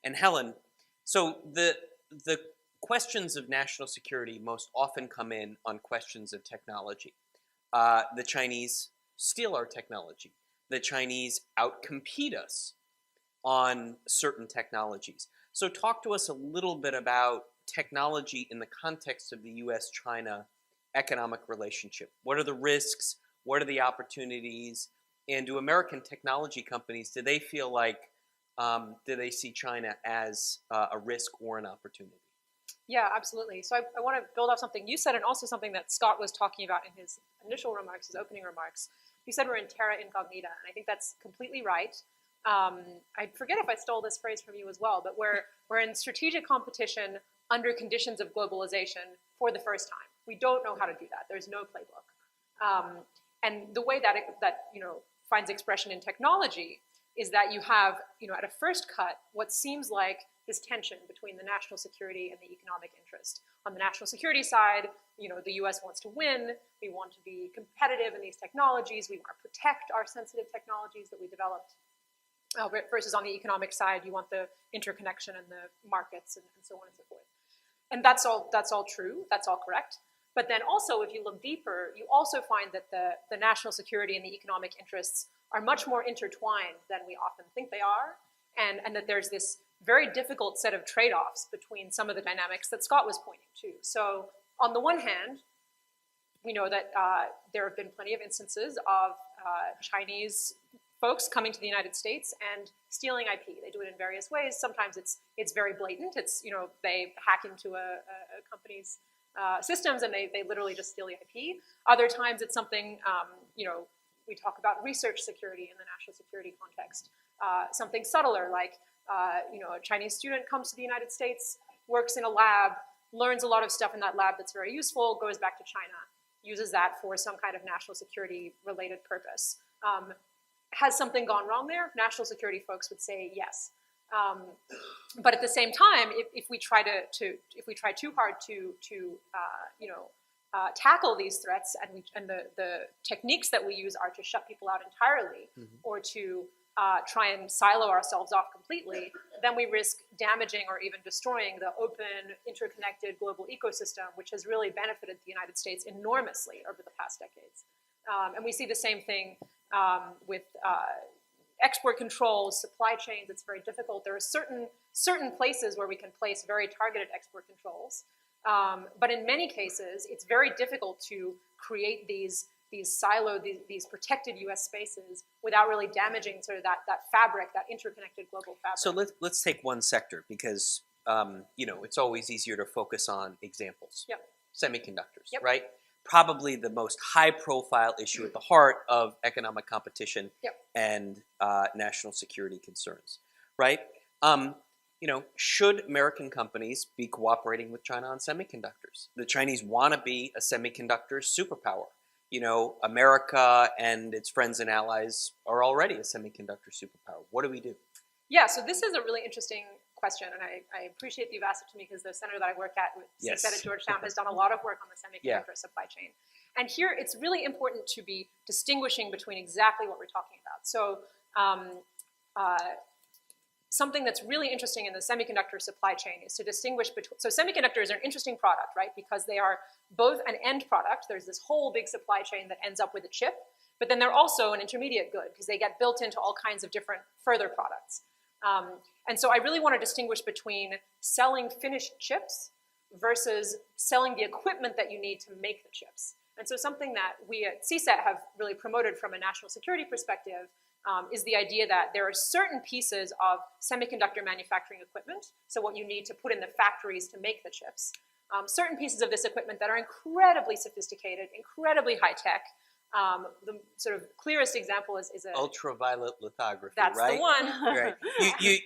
And Helen, so the questions of national security most often come in on questions of technology. the Chinese steal our technology. The Chinese outcompete us on certain technologies. So talk to us a little bit about technology in the context of the U.S.-China economic relationship. What are the risks? What are the opportunities? And do American technology companies, do they feel like, do they see China as a risk or an opportunity? Yeah, absolutely. So I want to build off something you said and also something that Scott was talking about in his initial remarks, his opening remarks. You said we're in terra incognita, and I think that's completely right. I forget if I stole this phrase from you as well, but we're in strategic competition under conditions of globalization for the first time. We don't know how to do that. There's no playbook. And the way that finds expression in technology is that you have, at a first cut, what seems like this tension between the national security and the economic interest. On the national security side, the U.S. wants to win. We want to be competitive in these technologies. We want to protect our sensitive technologies that we developed. Versus on the economic side, you want the interconnection and the markets and so on and so forth. And that's all true. That's all correct. But then also, if you look deeper, you also find that the national security and the economic interests are much more intertwined than we often think they are, and that there's this very difficult set of trade-offs between some of the dynamics that Scott was pointing to. So on the one hand, we know that there have been plenty of instances of Chinese folks coming to the United States and stealing IP. They do it in various ways. Sometimes it's very blatant. It's, they hack into a company's systems and they literally just steal the IP. Other times it's something, we talk about research security in the national security context. Something subtler like, a Chinese student comes to the United States, works in a lab, learns a lot of stuff in that lab that's very useful, goes back to China, uses that for some kind of national security related purpose. Has something gone wrong there? National security folks would say yes. But at the same time, if we try too hard to tackle these threats, and the techniques that we use are to shut people out entirely, or to try and silo ourselves off completely, then we risk damaging or even destroying the open, interconnected global ecosystem, which has really benefited the United States enormously over the past decades. And we see the same thing with export controls, supply chains. It's very difficult. There are certain places where we can place very targeted export controls. But in many cases, it's very difficult to create these siloed, these protected U.S. spaces without really damaging sort of that fabric, that interconnected global fabric. So let's take one sector because it's always easier to focus on examples. Yep. Semiconductors, yep. right? Probably the most high-profile issue at the heart of economic competition yep. and national security concerns, right? Should American companies be cooperating with China on semiconductors? The Chinese want to be a semiconductor superpower. America and its friends and allies are already a semiconductor superpower. What do we do? Yeah, so this is a really interesting question, and I appreciate that you've asked it to me because the center that I work at, yes. at Georgetown, has done a lot of work on the semiconductor supply chain. And here, it's really important to be distinguishing between exactly what we're talking about. So something that's really interesting in the semiconductor supply chain is to distinguish between, so semiconductors are an interesting product, right? Because they are both an end product. There's this whole big supply chain that ends up with a chip, but then they're also an intermediate good because they get built into all kinds of different further products. And so I really want to distinguish between selling finished chips versus selling the equipment that you need to make the chips. And so something that we at CSET have really promoted from a national security perspective is the idea that there are certain pieces of semiconductor manufacturing equipment, so what you need to put in the factories to make the chips, certain pieces of this equipment that are incredibly sophisticated, incredibly high-tech. The sort of clearest example is a ultraviolet lithography. That's right? the one. Right.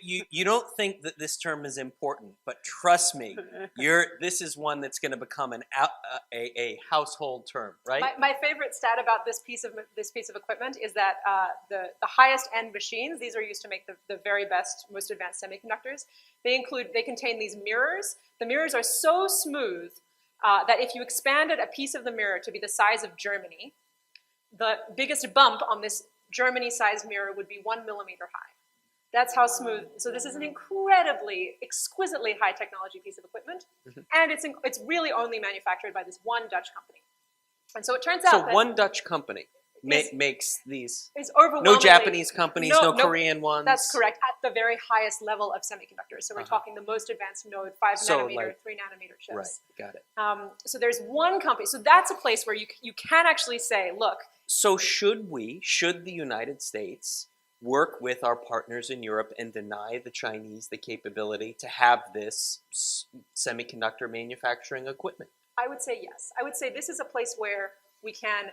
You don't think that this term is important, but trust me, this is one that's going to become a household term, right? My favorite stat about this piece of equipment is that the highest end machines, these are used to make the very best, most advanced semiconductors. They contain these mirrors. The mirrors are so smooth that if you expanded a piece of the mirror to be the size of Germany, the biggest bump on this Germany-sized mirror would be 1 millimeter high. That's how smooth. So this is an incredibly, exquisitely high technology piece of equipment, and it's really only manufactured by this one Dutch company. And so it turns So out that one Dutch company is- makes these. is overwhelmingly No Japanese companies, no Korean ones. That's correct. At the very highest level of semiconductors, so we're talking the most advanced node, 5 So, nanometer, like- 3 nanometer chips. Right, got it. So there's one company. So that's a place where you can actually say, look, So should the United States work with our partners in Europe and deny the Chinese the capability to have this semiconductor manufacturing equipment? I would say yes. I would say this is a place where we can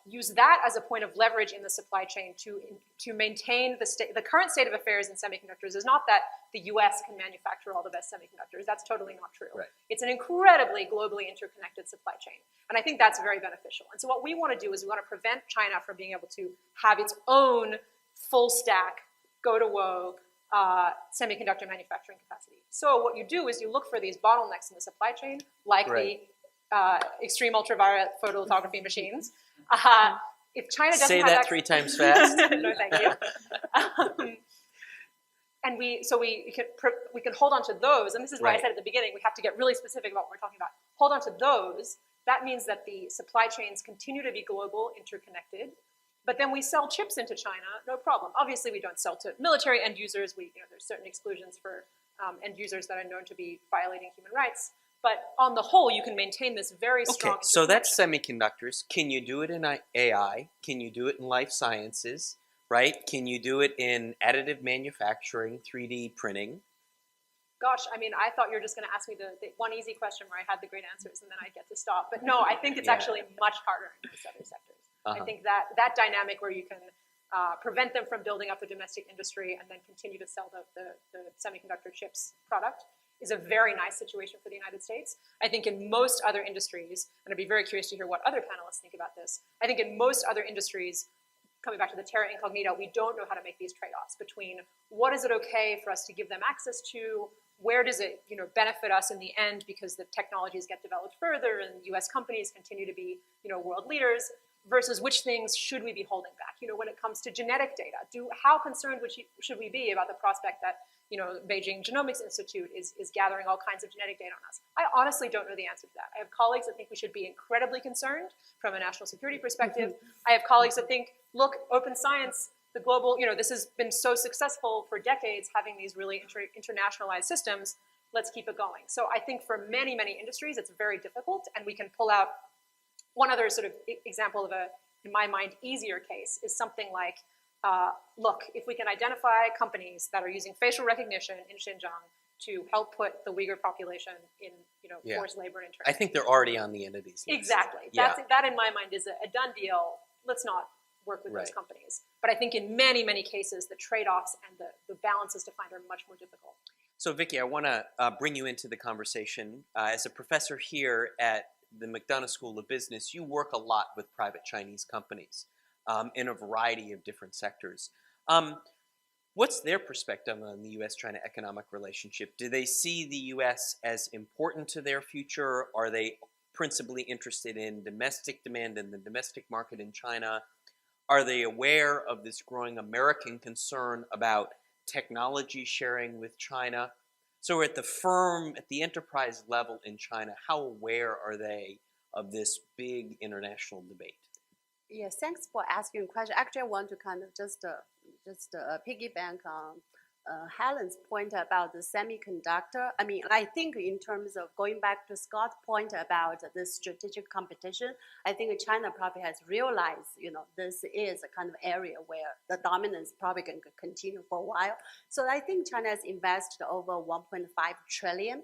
use that as a point of leverage in the supply chain to maintain the current state of affairs in semiconductors is not that the U.S. can manufacture all the best semiconductors. That's totally not true. Right. It's an incredibly globally interconnected supply chain, and I think that's very beneficial. And so what we want to do is we want to prevent China from being able to have its own full stack, go-to-woe semiconductor manufacturing capacity. So what you do is you look for these bottlenecks in the supply chain, like Right. the extreme ultraviolet photolithography machines. If China doesn't Say have that 3 times fast. no, thank you. And we can hold on to those, and this is why I Right. said at the beginning we have to get really specific about what we're talking about. Hold on to those. That means that the supply chains continue to be global, interconnected. But then we sell chips into China, no problem. Obviously, we don't sell to military end users. There's certain exclusions for end users that are known to be violating human rights. But on the whole, you can maintain this very strong. Okay, so that's semiconductors. Can you do it in AI? Can you do it in life sciences? Right? Can you do it in additive manufacturing, 3D printing? Gosh, I mean, I thought you were just going to ask me the one easy question where I had the great answers and then I'd get to stop. But no, I think it's Yeah. actually much harder in most other sectors. I think that dynamic where you can prevent them from building up the domestic industry and then continue to sell the semiconductor chips product is a very nice situation for the United States. I think in most other industries, and I'd be very curious to hear what other panelists think about this, I think in most other industries, coming back to the terra incognita, we don't know how to make these trade-offs between what is it okay for us to give them access to, where does it benefit us in the end because the technologies get developed further and U.S. companies continue to be world leaders, versus which things should we be holding back? When it comes to genetic data, how concerned should we be about the prospect that Beijing Genomics Institute is gathering all kinds of genetic data on us? I honestly don't know the answer to that. I have colleagues that think we should be incredibly concerned from a national security perspective. I have colleagues that think, look, open science, the global, this has been so successful for decades having these really internationalized systems. Let's keep it going. So I think for many, many industries, it's very difficult, and we can pull out one other sort of example of in my mind, easier case is something like, look, if we can identify companies that are using facial recognition in Xinjiang to help put the Uyghur population in, forced labor and internment. I think they're already on the entities list. Exactly. Yeah. That in my mind is a done deal. Let's not work with those companies. But I think in many, many cases, the trade-offs and the balances to find are much more difficult. So Vikki, I want to bring you into the conversation. As a professor here at the McDonough School of Business, you work a lot with private Chinese companies in a variety of different sectors. What's their perspective on the U.S.-China economic relationship? Do they see the U.S. as important to their future? Are they principally interested in domestic demand and the domestic market in China? Are they aware of this growing American concern about technology sharing with China? So at the firm, at the enterprise level in China, how aware are they of this big international debate? Yes, thanks for asking a question. Actually, I want to kind of just piggyback on Helen's point about the semiconductor. I mean, I think in terms of going back to Scott's point about the strategic competition, I think China probably has realized, this is a kind of area where the dominance probably can continue for a while. So I think China has invested over 1.5 trillion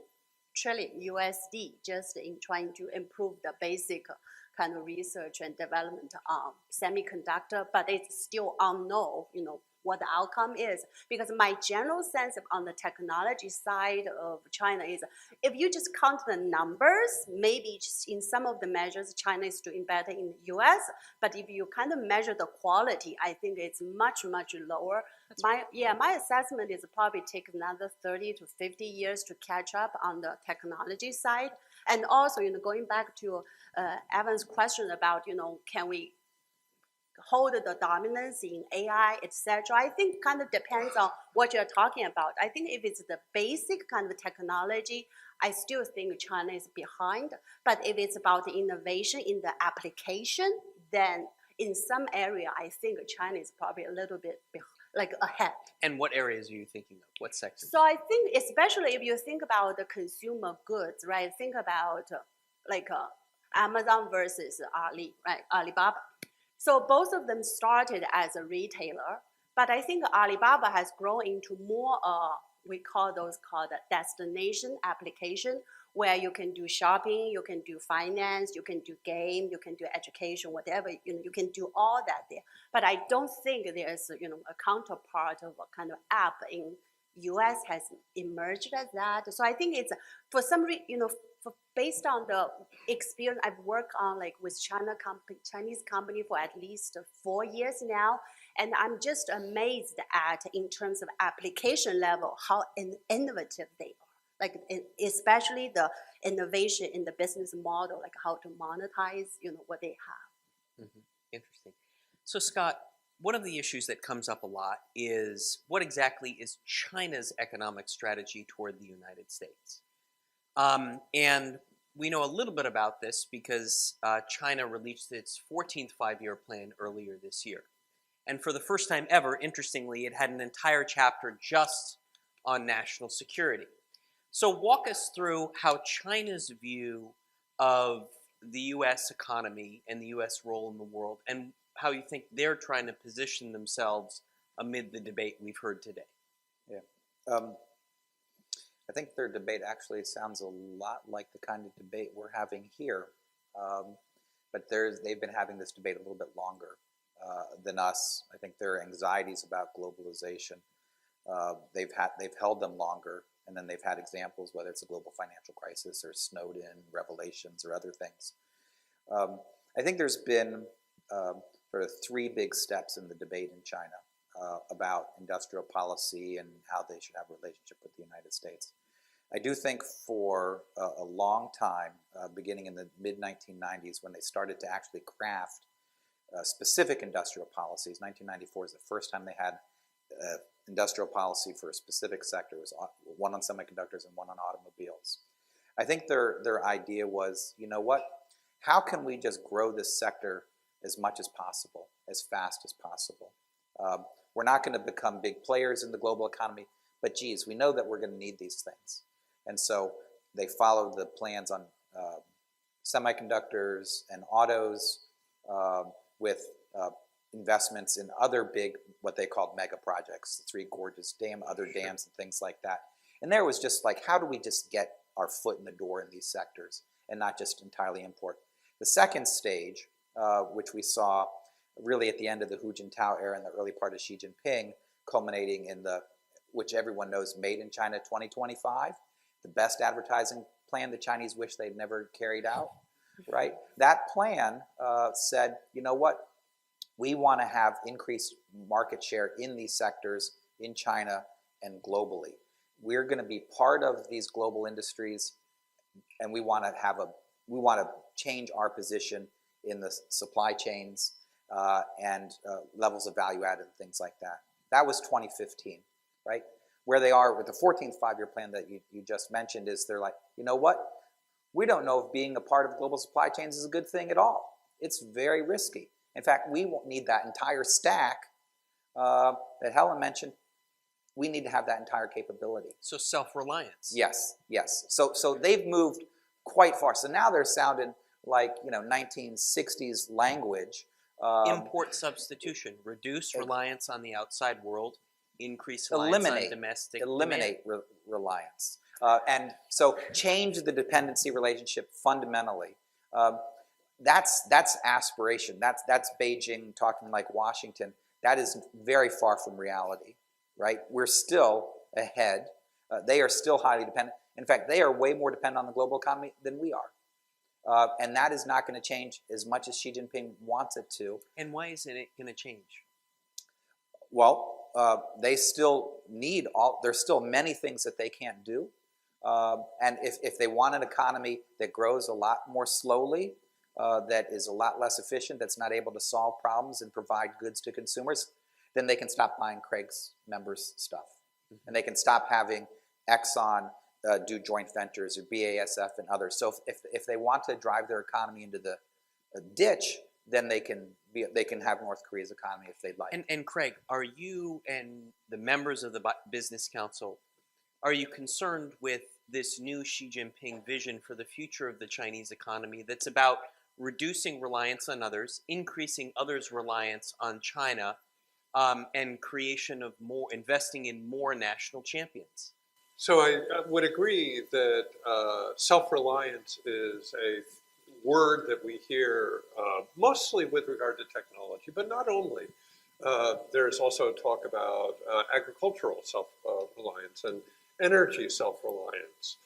USD just in trying to improve the basic kind of research and development on semiconductor, but it's still unknown, what the outcome is. Because my general sense on the technology side of China is, if you just count the numbers, maybe just in some of the measures, China is doing better in the US, but if you kind of measure the quality, I think it's much, much lower. My assessment is probably take another 30 to 50 years to catch up on the technology side. And also, going back to Evan's question about, can we hold the dominance in AI, etc. I think kind of depends on what you're talking about. I think if it's the basic kind of technology, I still think China is behind. But if it's about the innovation in the application, then in some area, I think China is probably a little bit ahead. And what areas are you thinking of? What sectors? So I think, especially if you think about the consumer goods, right? Think about Amazon versus Ali, right? Alibaba. So both of them started as a retailer, but I think Alibaba has grown into more, we call those called destination application, where you can do shopping, you can do finance, you can do game, you can do education, whatever, you can do all that there. But I don't think there's, a counterpart of a kind of app in U.S. has emerged as that. So I think it's, for some reason, based on the experience I've worked on, with Chinese company for at least 4 years now, and I'm just amazed at, in terms of application level, how innovative they are. Especially the innovation in the business model, how to monetize, what they have. Mm-hmm. Interesting. So Scott, one of the issues that comes up a lot is what exactly is China's economic strategy toward the United States? And we know a little bit about this because China released its 14th five-year plan earlier this year. And for the first time ever, interestingly, it had an entire chapter just on national security. So walk us through how China's view of the U.S. economy and the U.S. role in the world, and how you think they're trying to position themselves amid the debate we've heard today. Yeah. I think their debate actually sounds a lot like the kind of debate we're having here. But they've been having this debate a little bit longer than us. I think their anxieties about globalization, they've held them longer. And then they've had examples, whether it's a global financial crisis or Snowden revelations or other things. I think there's been sort of three big steps in the debate in China about industrial policy and how they should have a relationship with the United States. I do think for a long time, beginning in the mid-1990s, when they started to actually craft specific industrial policies, 1994 is the first time they had industrial policy for a specific sector. It was one on semiconductors and one on automobiles. I think their idea was, you know what, how can we just grow this sector as much as possible, as fast as possible? We're not going to become big players in the global economy, but geez, we know that we're going to need these things. And so they followed the plans on semiconductors and autos with investments in other big, what they called mega projects, the Three Gorges Dam, other dams and things like that. And there was just like, how do we just get our foot in the door in these sectors and not just entirely import? The second stage, which we saw really at the end of the Hu Jintao era and the early part of Xi Jinping, culminating in which everyone knows, Made in China 2025, the best advertising plan the Chinese wish they'd never carried out, right? That plan said, you know what? We want to have increased market share in these sectors in China and globally. We're going to be part of these global industries, and we want to change our position in the supply chains and levels of value added and things like that. That was 2015, right? Where they are with the 14th five-year plan that you just mentioned is they're like, you know what? We don't know if being a part of global supply chains is a good thing at all. It's very risky. In fact, we won't need that entire stack that Helen mentioned. We need to have that entire capability. So self-reliance. Yes, yes. So they've moved quite far. So now they're sounding like 1960s language. Import substitution, reduce reliance on the outside world, increase reliance on domestic eliminate reliance. And so change the dependency relationship fundamentally. That's aspiration. That's Beijing talking like Washington. That is very far from reality, right? We're still ahead. They are still highly dependent. In fact, they are way more dependent on the global economy than we are. And that is not going to change as much as Xi Jinping wants it to. And why isn't it going to change? Well, they still need there's still many things that they can't do. And if they want an economy that grows a lot more slowly, that is a lot less efficient, that's not able to solve problems and provide goods to consumers, then they can stop buying Craig's members' stuff. And they can stop having Exxon do joint ventures or BASF and others. So if they want to drive their economy into the ditch, then they can have North Korea's economy if they'd like. And Craig, are you and the members of the Business Council, are you concerned with this new Xi Jinping vision for the future of the Chinese economy that's about reducing reliance on others, increasing others' reliance on China, and creation of more, investing in more national champions? So I would agree that self-reliance is a word that we hear mostly with regard to technology, but not only. There's also talk about agricultural self-reliance and energy self-reliance.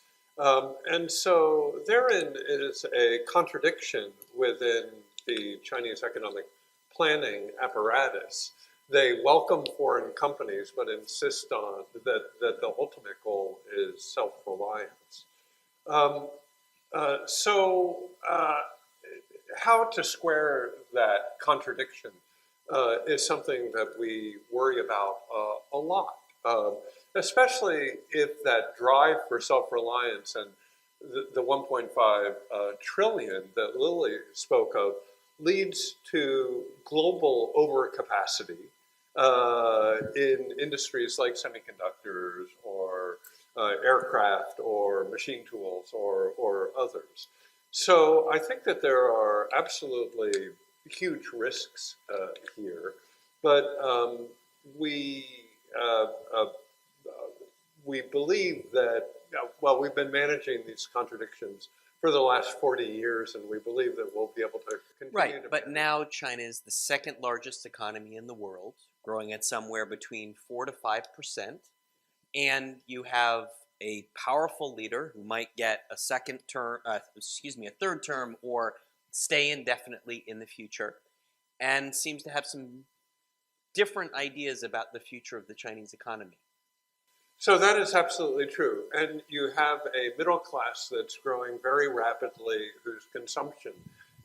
And so therein is a contradiction within the Chinese economic planning apparatus. They welcome foreign companies, but insist on that the ultimate goal is self-reliance. How to square that contradiction is something that we worry about a lot, especially if that drive for self-reliance and the 1.5 trillion that Lily spoke of leads to global overcapacity in industries like semiconductors or aircraft or machine tools or others. So I think that there are absolutely huge risks here, but we believe that, well, we've been managing these contradictions for the last 40 years, and we believe that we'll be able to continue Right, to but manage. now China is the second largest economy in the world, growing at somewhere between 4 to 5%, and you have a powerful leader who might get a third term, or stay indefinitely in the future, and seems to have some different ideas about the future of the Chinese economy. So that is absolutely true. And you have a middle class that's growing very rapidly, whose consumption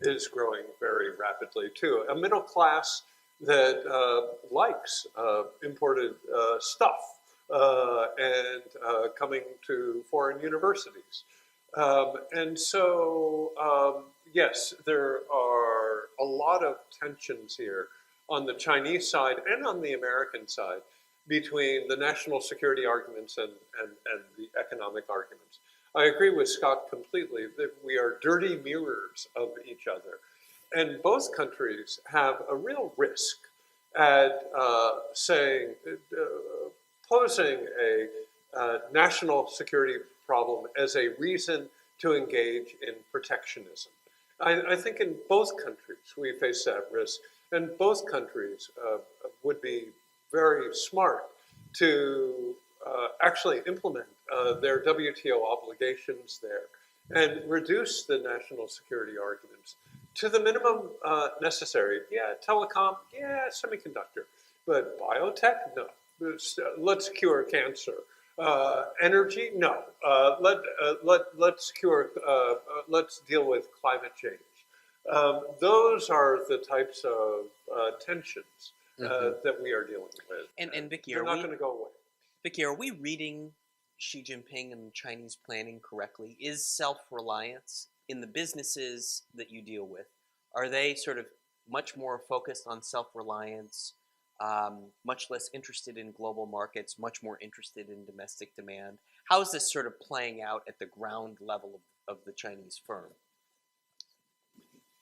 is growing very rapidly too. A middle class that likes imported stuff and coming to foreign universities. And so, yes, there are a lot of tensions here on the Chinese side and on the American side between the national security arguments and the economic arguments. I agree with Scott completely that we are dirty mirrors of each other. And both countries have a real risk at posing a national security problem as a reason to engage in protectionism. I think in both countries we face that risk, and both countries would be very smart to actually implement their WTO obligations there and reduce the national security arguments to the minimum necessary. Yeah, telecom, yeah, semiconductor, but biotech, no. Let's cure cancer. Energy, no. Let's deal with climate change. Those are the types of tensions that we are dealing with. And Vikki, they're not going to go away. Vikki, are we reading Xi Jinping and Chinese planning correctly? Is self-reliance in the businesses that you deal with, are they sort of much more focused on self-reliance, much less interested in global markets, much more interested in domestic demand? How is this sort of playing out at the ground level of the Chinese firm?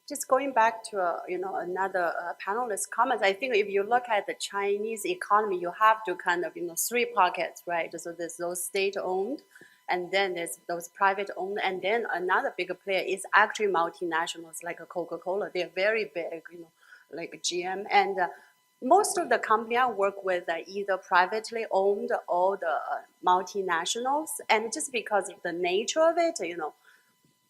Just going back to another panelist comment, I think if you look at the Chinese economy, you have to kind of three pockets, right? So there's those state-owned, and then there's those private-owned, and then another bigger player is actually multinationals like a Coca-Cola. They're very big, like GM, and most of the companies I work with are either privately owned or the multinationals, and just because of the nature of it,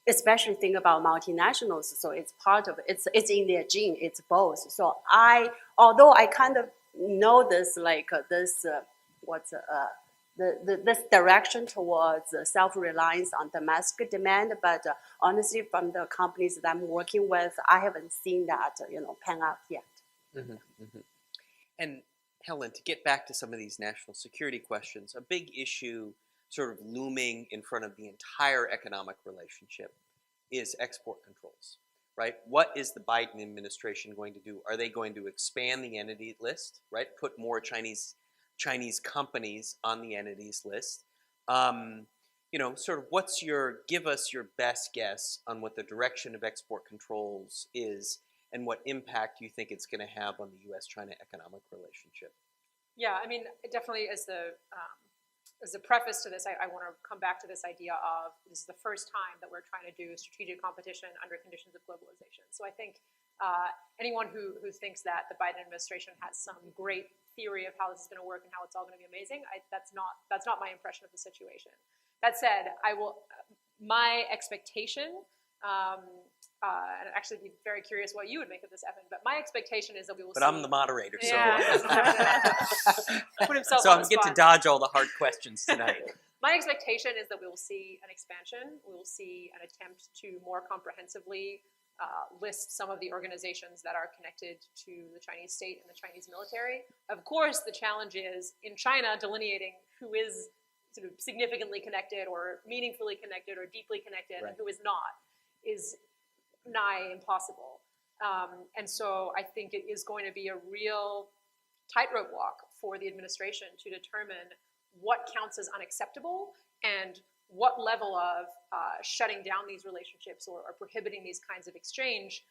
especially think about multinationals, so it's part of it. It's in their gene. It's both. So although I kind of know this, like this direction towards self-reliance on domestic demand. But honestly, from the companies that I'm working with, I haven't seen that pan out yet. Mm-hmm, mm-hmm. And Helen, to get back to some of these national security questions, a big issue sort of looming in front of the entire economic relationship is export controls, right? What is the Biden administration going to do? Are they going to expand the entity list, right? Put more Chinese companies on the entities list? Sort of give us your best guess on what the direction of export controls is and what impact you think it's going to have on the U.S.-China economic relationship. Yeah, I mean, definitely as a preface to this, I want to come back to this idea of this is the first time that we're trying to do strategic competition under conditions of globalization. So I think anyone who thinks that the Biden administration has some great theory of how this is going to work and how it's all going to be amazing, that's not my impression of the situation. That said, my expectation, and I'd actually be very curious what you would make of this, Evan, but my expectation is that we will see... But I'm the moderator, so... Yeah, put himself so on I the get to spot. dodge all the hard questions tonight. My expectation is that we will see an expansion. We will see an attempt to more comprehensively list some of the organizations that are connected to the Chinese state and the Chinese military. Of course, the challenge is in China delineating who is sort of significantly connected or meaningfully connected or deeply connected, Right. and who is not, is nigh impossible. And so I think it is going to be a real tightrope walk for the administration to determine what counts as unacceptable and what level of shutting down these relationships or prohibiting these kinds of exchange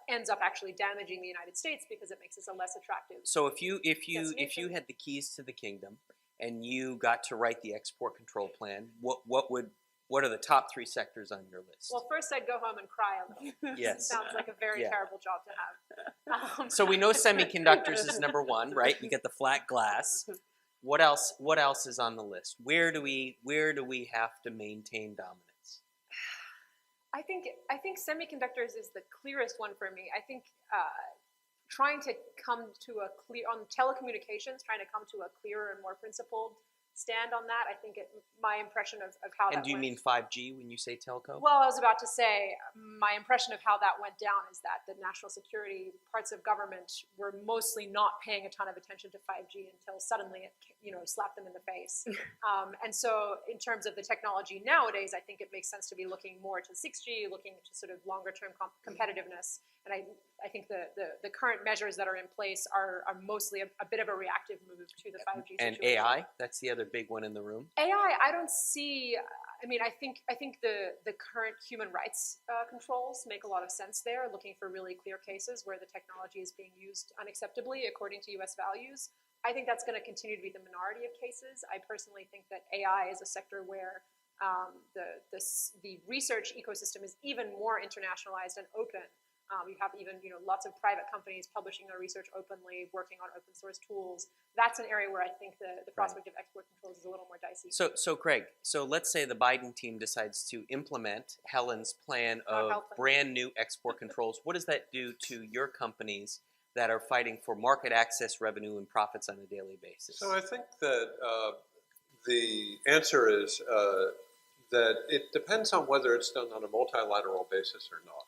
ends up actually damaging the United States because it makes us a less attractive. So if you had the keys to the kingdom and you got to write the export control plan, what are the top 3 sectors on your list? Well, first I'd go home and cry a little. Yes. Sounds like a very terrible job to have. So we know semiconductors is number 1, right? You get the flat glass. What else is on the list? Where do we have to maintain dominance? I think semiconductors is the clearest one for me. I think trying to come to a clear on telecommunications, trying to come to a clearer and more principled stand on that. I think my impression of how And that do you went, mean 5G when you say telco? Well, I was about to say my impression of how that went down is that the national security parts of government were mostly not paying a ton of attention to 5G until suddenly it slapped them in the face. And so in terms of the technology nowadays, I think it makes sense to be looking more to 6G, looking to sort of longer term competitiveness. And I think the current measures that are in place are mostly a bit of a reactive move to the 5G situation. And AI, that's the other big one in the room. AI, I don't see. I mean, I think the current human rights controls make a lot of sense there. Looking for really clear cases where the technology is being used unacceptably according to U.S. values. I think that's going to continue to be the minority of cases. I personally think that AI is a sector where the research ecosystem is even more internationalized and open. You have even lots of private companies publishing their research openly, working on open source tools. That's an area where I think the prospect of export controls is a little more dicey. So Craig, let's say the Biden team decides to implement Helen's plan of brand new export controls. What does that do to your companies that are fighting for market access, revenue, and profits on a daily basis? So I think that the answer is that it depends on whether it's done on a multilateral basis or not.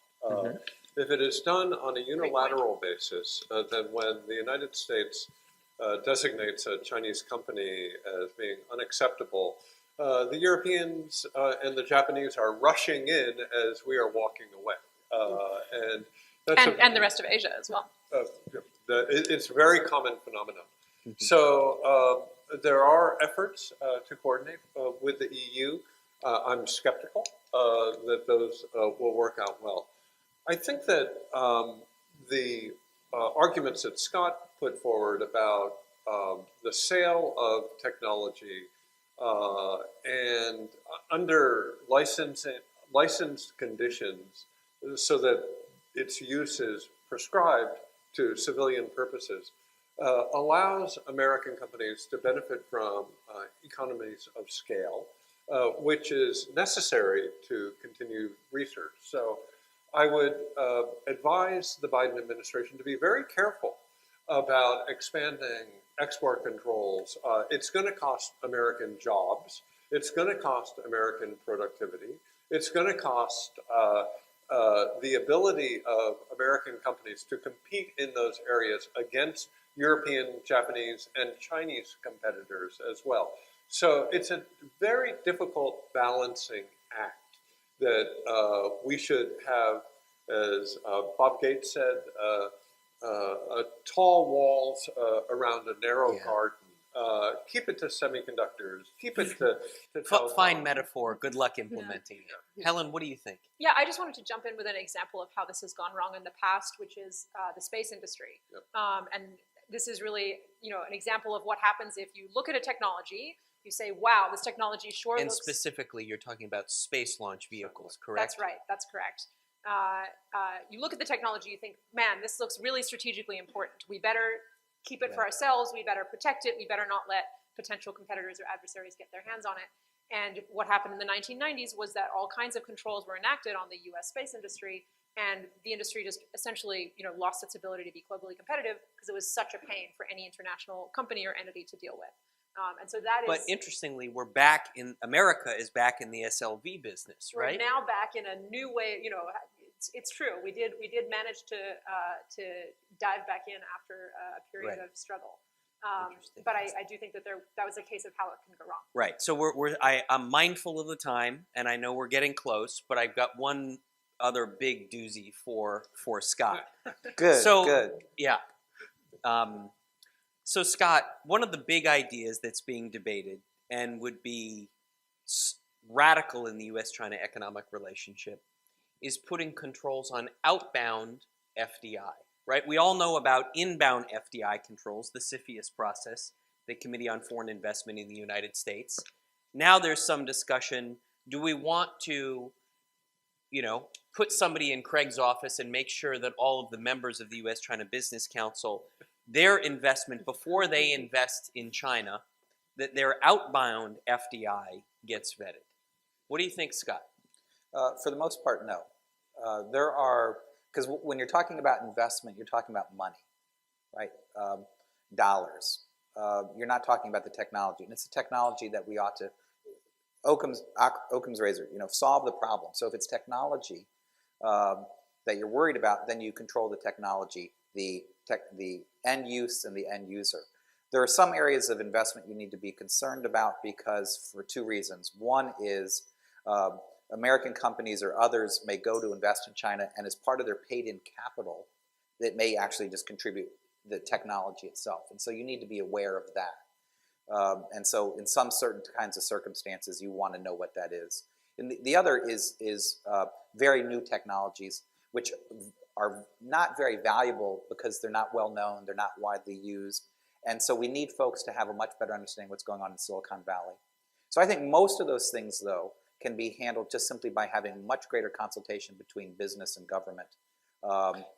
If it is done on a unilateral basis, then when the United States designates a Chinese company as being unacceptable, the Europeans and the Japanese are rushing in as we are walking away. And the rest of Asia as well. It's a very common phenomenon. So there are efforts to coordinate with the EU. I'm skeptical that those will work out well. I think that the arguments that Scott put forward about the sale of technology and under licensed conditions so that its use is prescribed to civilian purposes allows American companies to benefit from economies of scale, which is necessary to continue research. So I would advise the Biden administration to be very careful about expanding export controls, it's going to cost American jobs. It's going to cost American productivity. It's going to cost the ability of American companies to compete in those areas against European, Japanese, and Chinese competitors as well. So it's a very difficult balancing act that we should have, as Bob Gates said, tall walls around a narrow garden. Keep it to semiconductors. Keep it to Fine metaphor. Good luck implementing it. Helen, what do you think? Yeah, I just wanted to jump in with an example of how this has gone wrong in the past, which is the space industry. Yep. And this is really, an example of what happens if you look at a technology, you say, wow, this technology sure And looks... specifically, you're talking about space launch vehicles, correct? That's right, that's correct. You look at the technology, you think, man, this looks really strategically important. We better keep it for ourselves, we better protect it, we better not let potential competitors or adversaries get their hands on it. And what happened in the 1990s was that all kinds of controls were enacted on the US space industry, and the industry just essentially lost its ability to be globally competitive because it was such a pain for any international company or entity to deal with. And so that is... But interestingly, America is back in the SLV business, right? We're now back in a new way, it's true. We did manage to dive back in after a period of struggle. But I do think that that was a case of how it can go wrong. Right. So I'm mindful of the time, and I know we're getting close, but I've got one other big doozy for Scott. Good. Yeah. So Scott, one of the big ideas that's being debated and would be radical in the U.S.-China economic relationship is putting controls on outbound FDI, right? We all know about inbound FDI controls, the CFIUS process, the Committee on Foreign Investment in the United States. Now there's some discussion, do we want to, put somebody in Craig's office and make sure that all of the members of the U.S.-China Business Council, their investment before they invest in China, that their outbound FDI gets vetted? What do you think, Scott? For the most part, no. Because when you're talking about investment, you're talking about money, right? Dollars. You're not talking about the technology, and it's a technology that we ought to, Occam's razor, solve the problem. So if it's technology that you're worried about, then you control the technology, the end use and the end user. There are some areas of investment you need to be concerned about because for two reasons. One is American companies or others may go to invest in China, and as part of their paid-in capital, it may actually just contribute the technology itself. And so you need to be aware of that. And so in some certain kinds of circumstances, you want to know what that is. And the other is very new technologies, which are not very valuable because they're not well known, they're not widely used. And so we need folks to have a much better understanding of what's going on in Silicon Valley. So I think most of those things, though, can be handled just simply by having much greater consultation between business and government.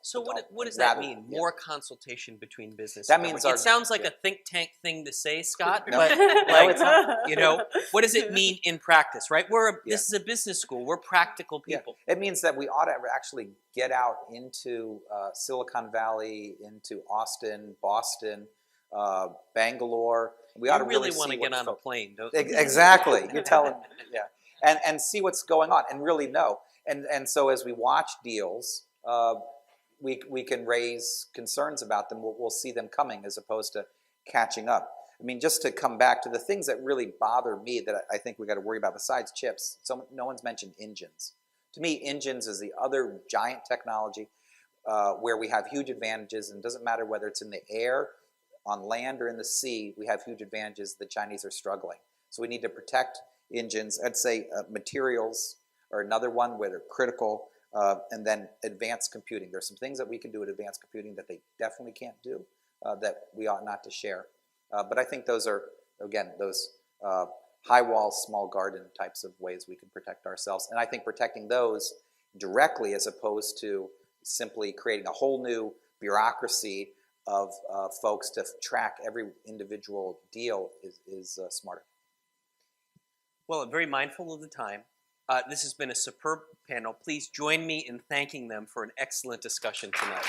So what does that mean? More consultation between business that and means government? It sounds like a think tank thing to say, Scott, No. but No, it's not. what does it mean in practice, right? This is a business school. We're practical people. It means that we ought to actually get out into Silicon Valley, into Austin, Boston, Bangalore. We ought to really want to get on a plane, don't you? Exactly. You're telling, and see what's going on and really know. And so as we watch deals, we can raise concerns about them. We'll see them coming as opposed to catching up. I mean, just to come back to the things that really bother me that I think we got to worry about besides chips. No one's mentioned engines. To me, engines is the other giant technology where we have huge advantages, and it doesn't matter whether it's in the air, on land, or in the sea. We have huge advantages. The Chinese are struggling, so we need to protect engines. I'd say materials are another one where they're critical. And then advanced computing. There's some things that we can do at advanced computing that they definitely can't do that we ought not to share. But I think those are, again, those high walls, small garden types of ways we can protect ourselves. And I think protecting those directly as opposed to simply creating a whole new bureaucracy of folks to track every individual deal is smarter. Well, I'm very mindful of the time. This has been a superb panel. Please join me in thanking them for an excellent discussion tonight.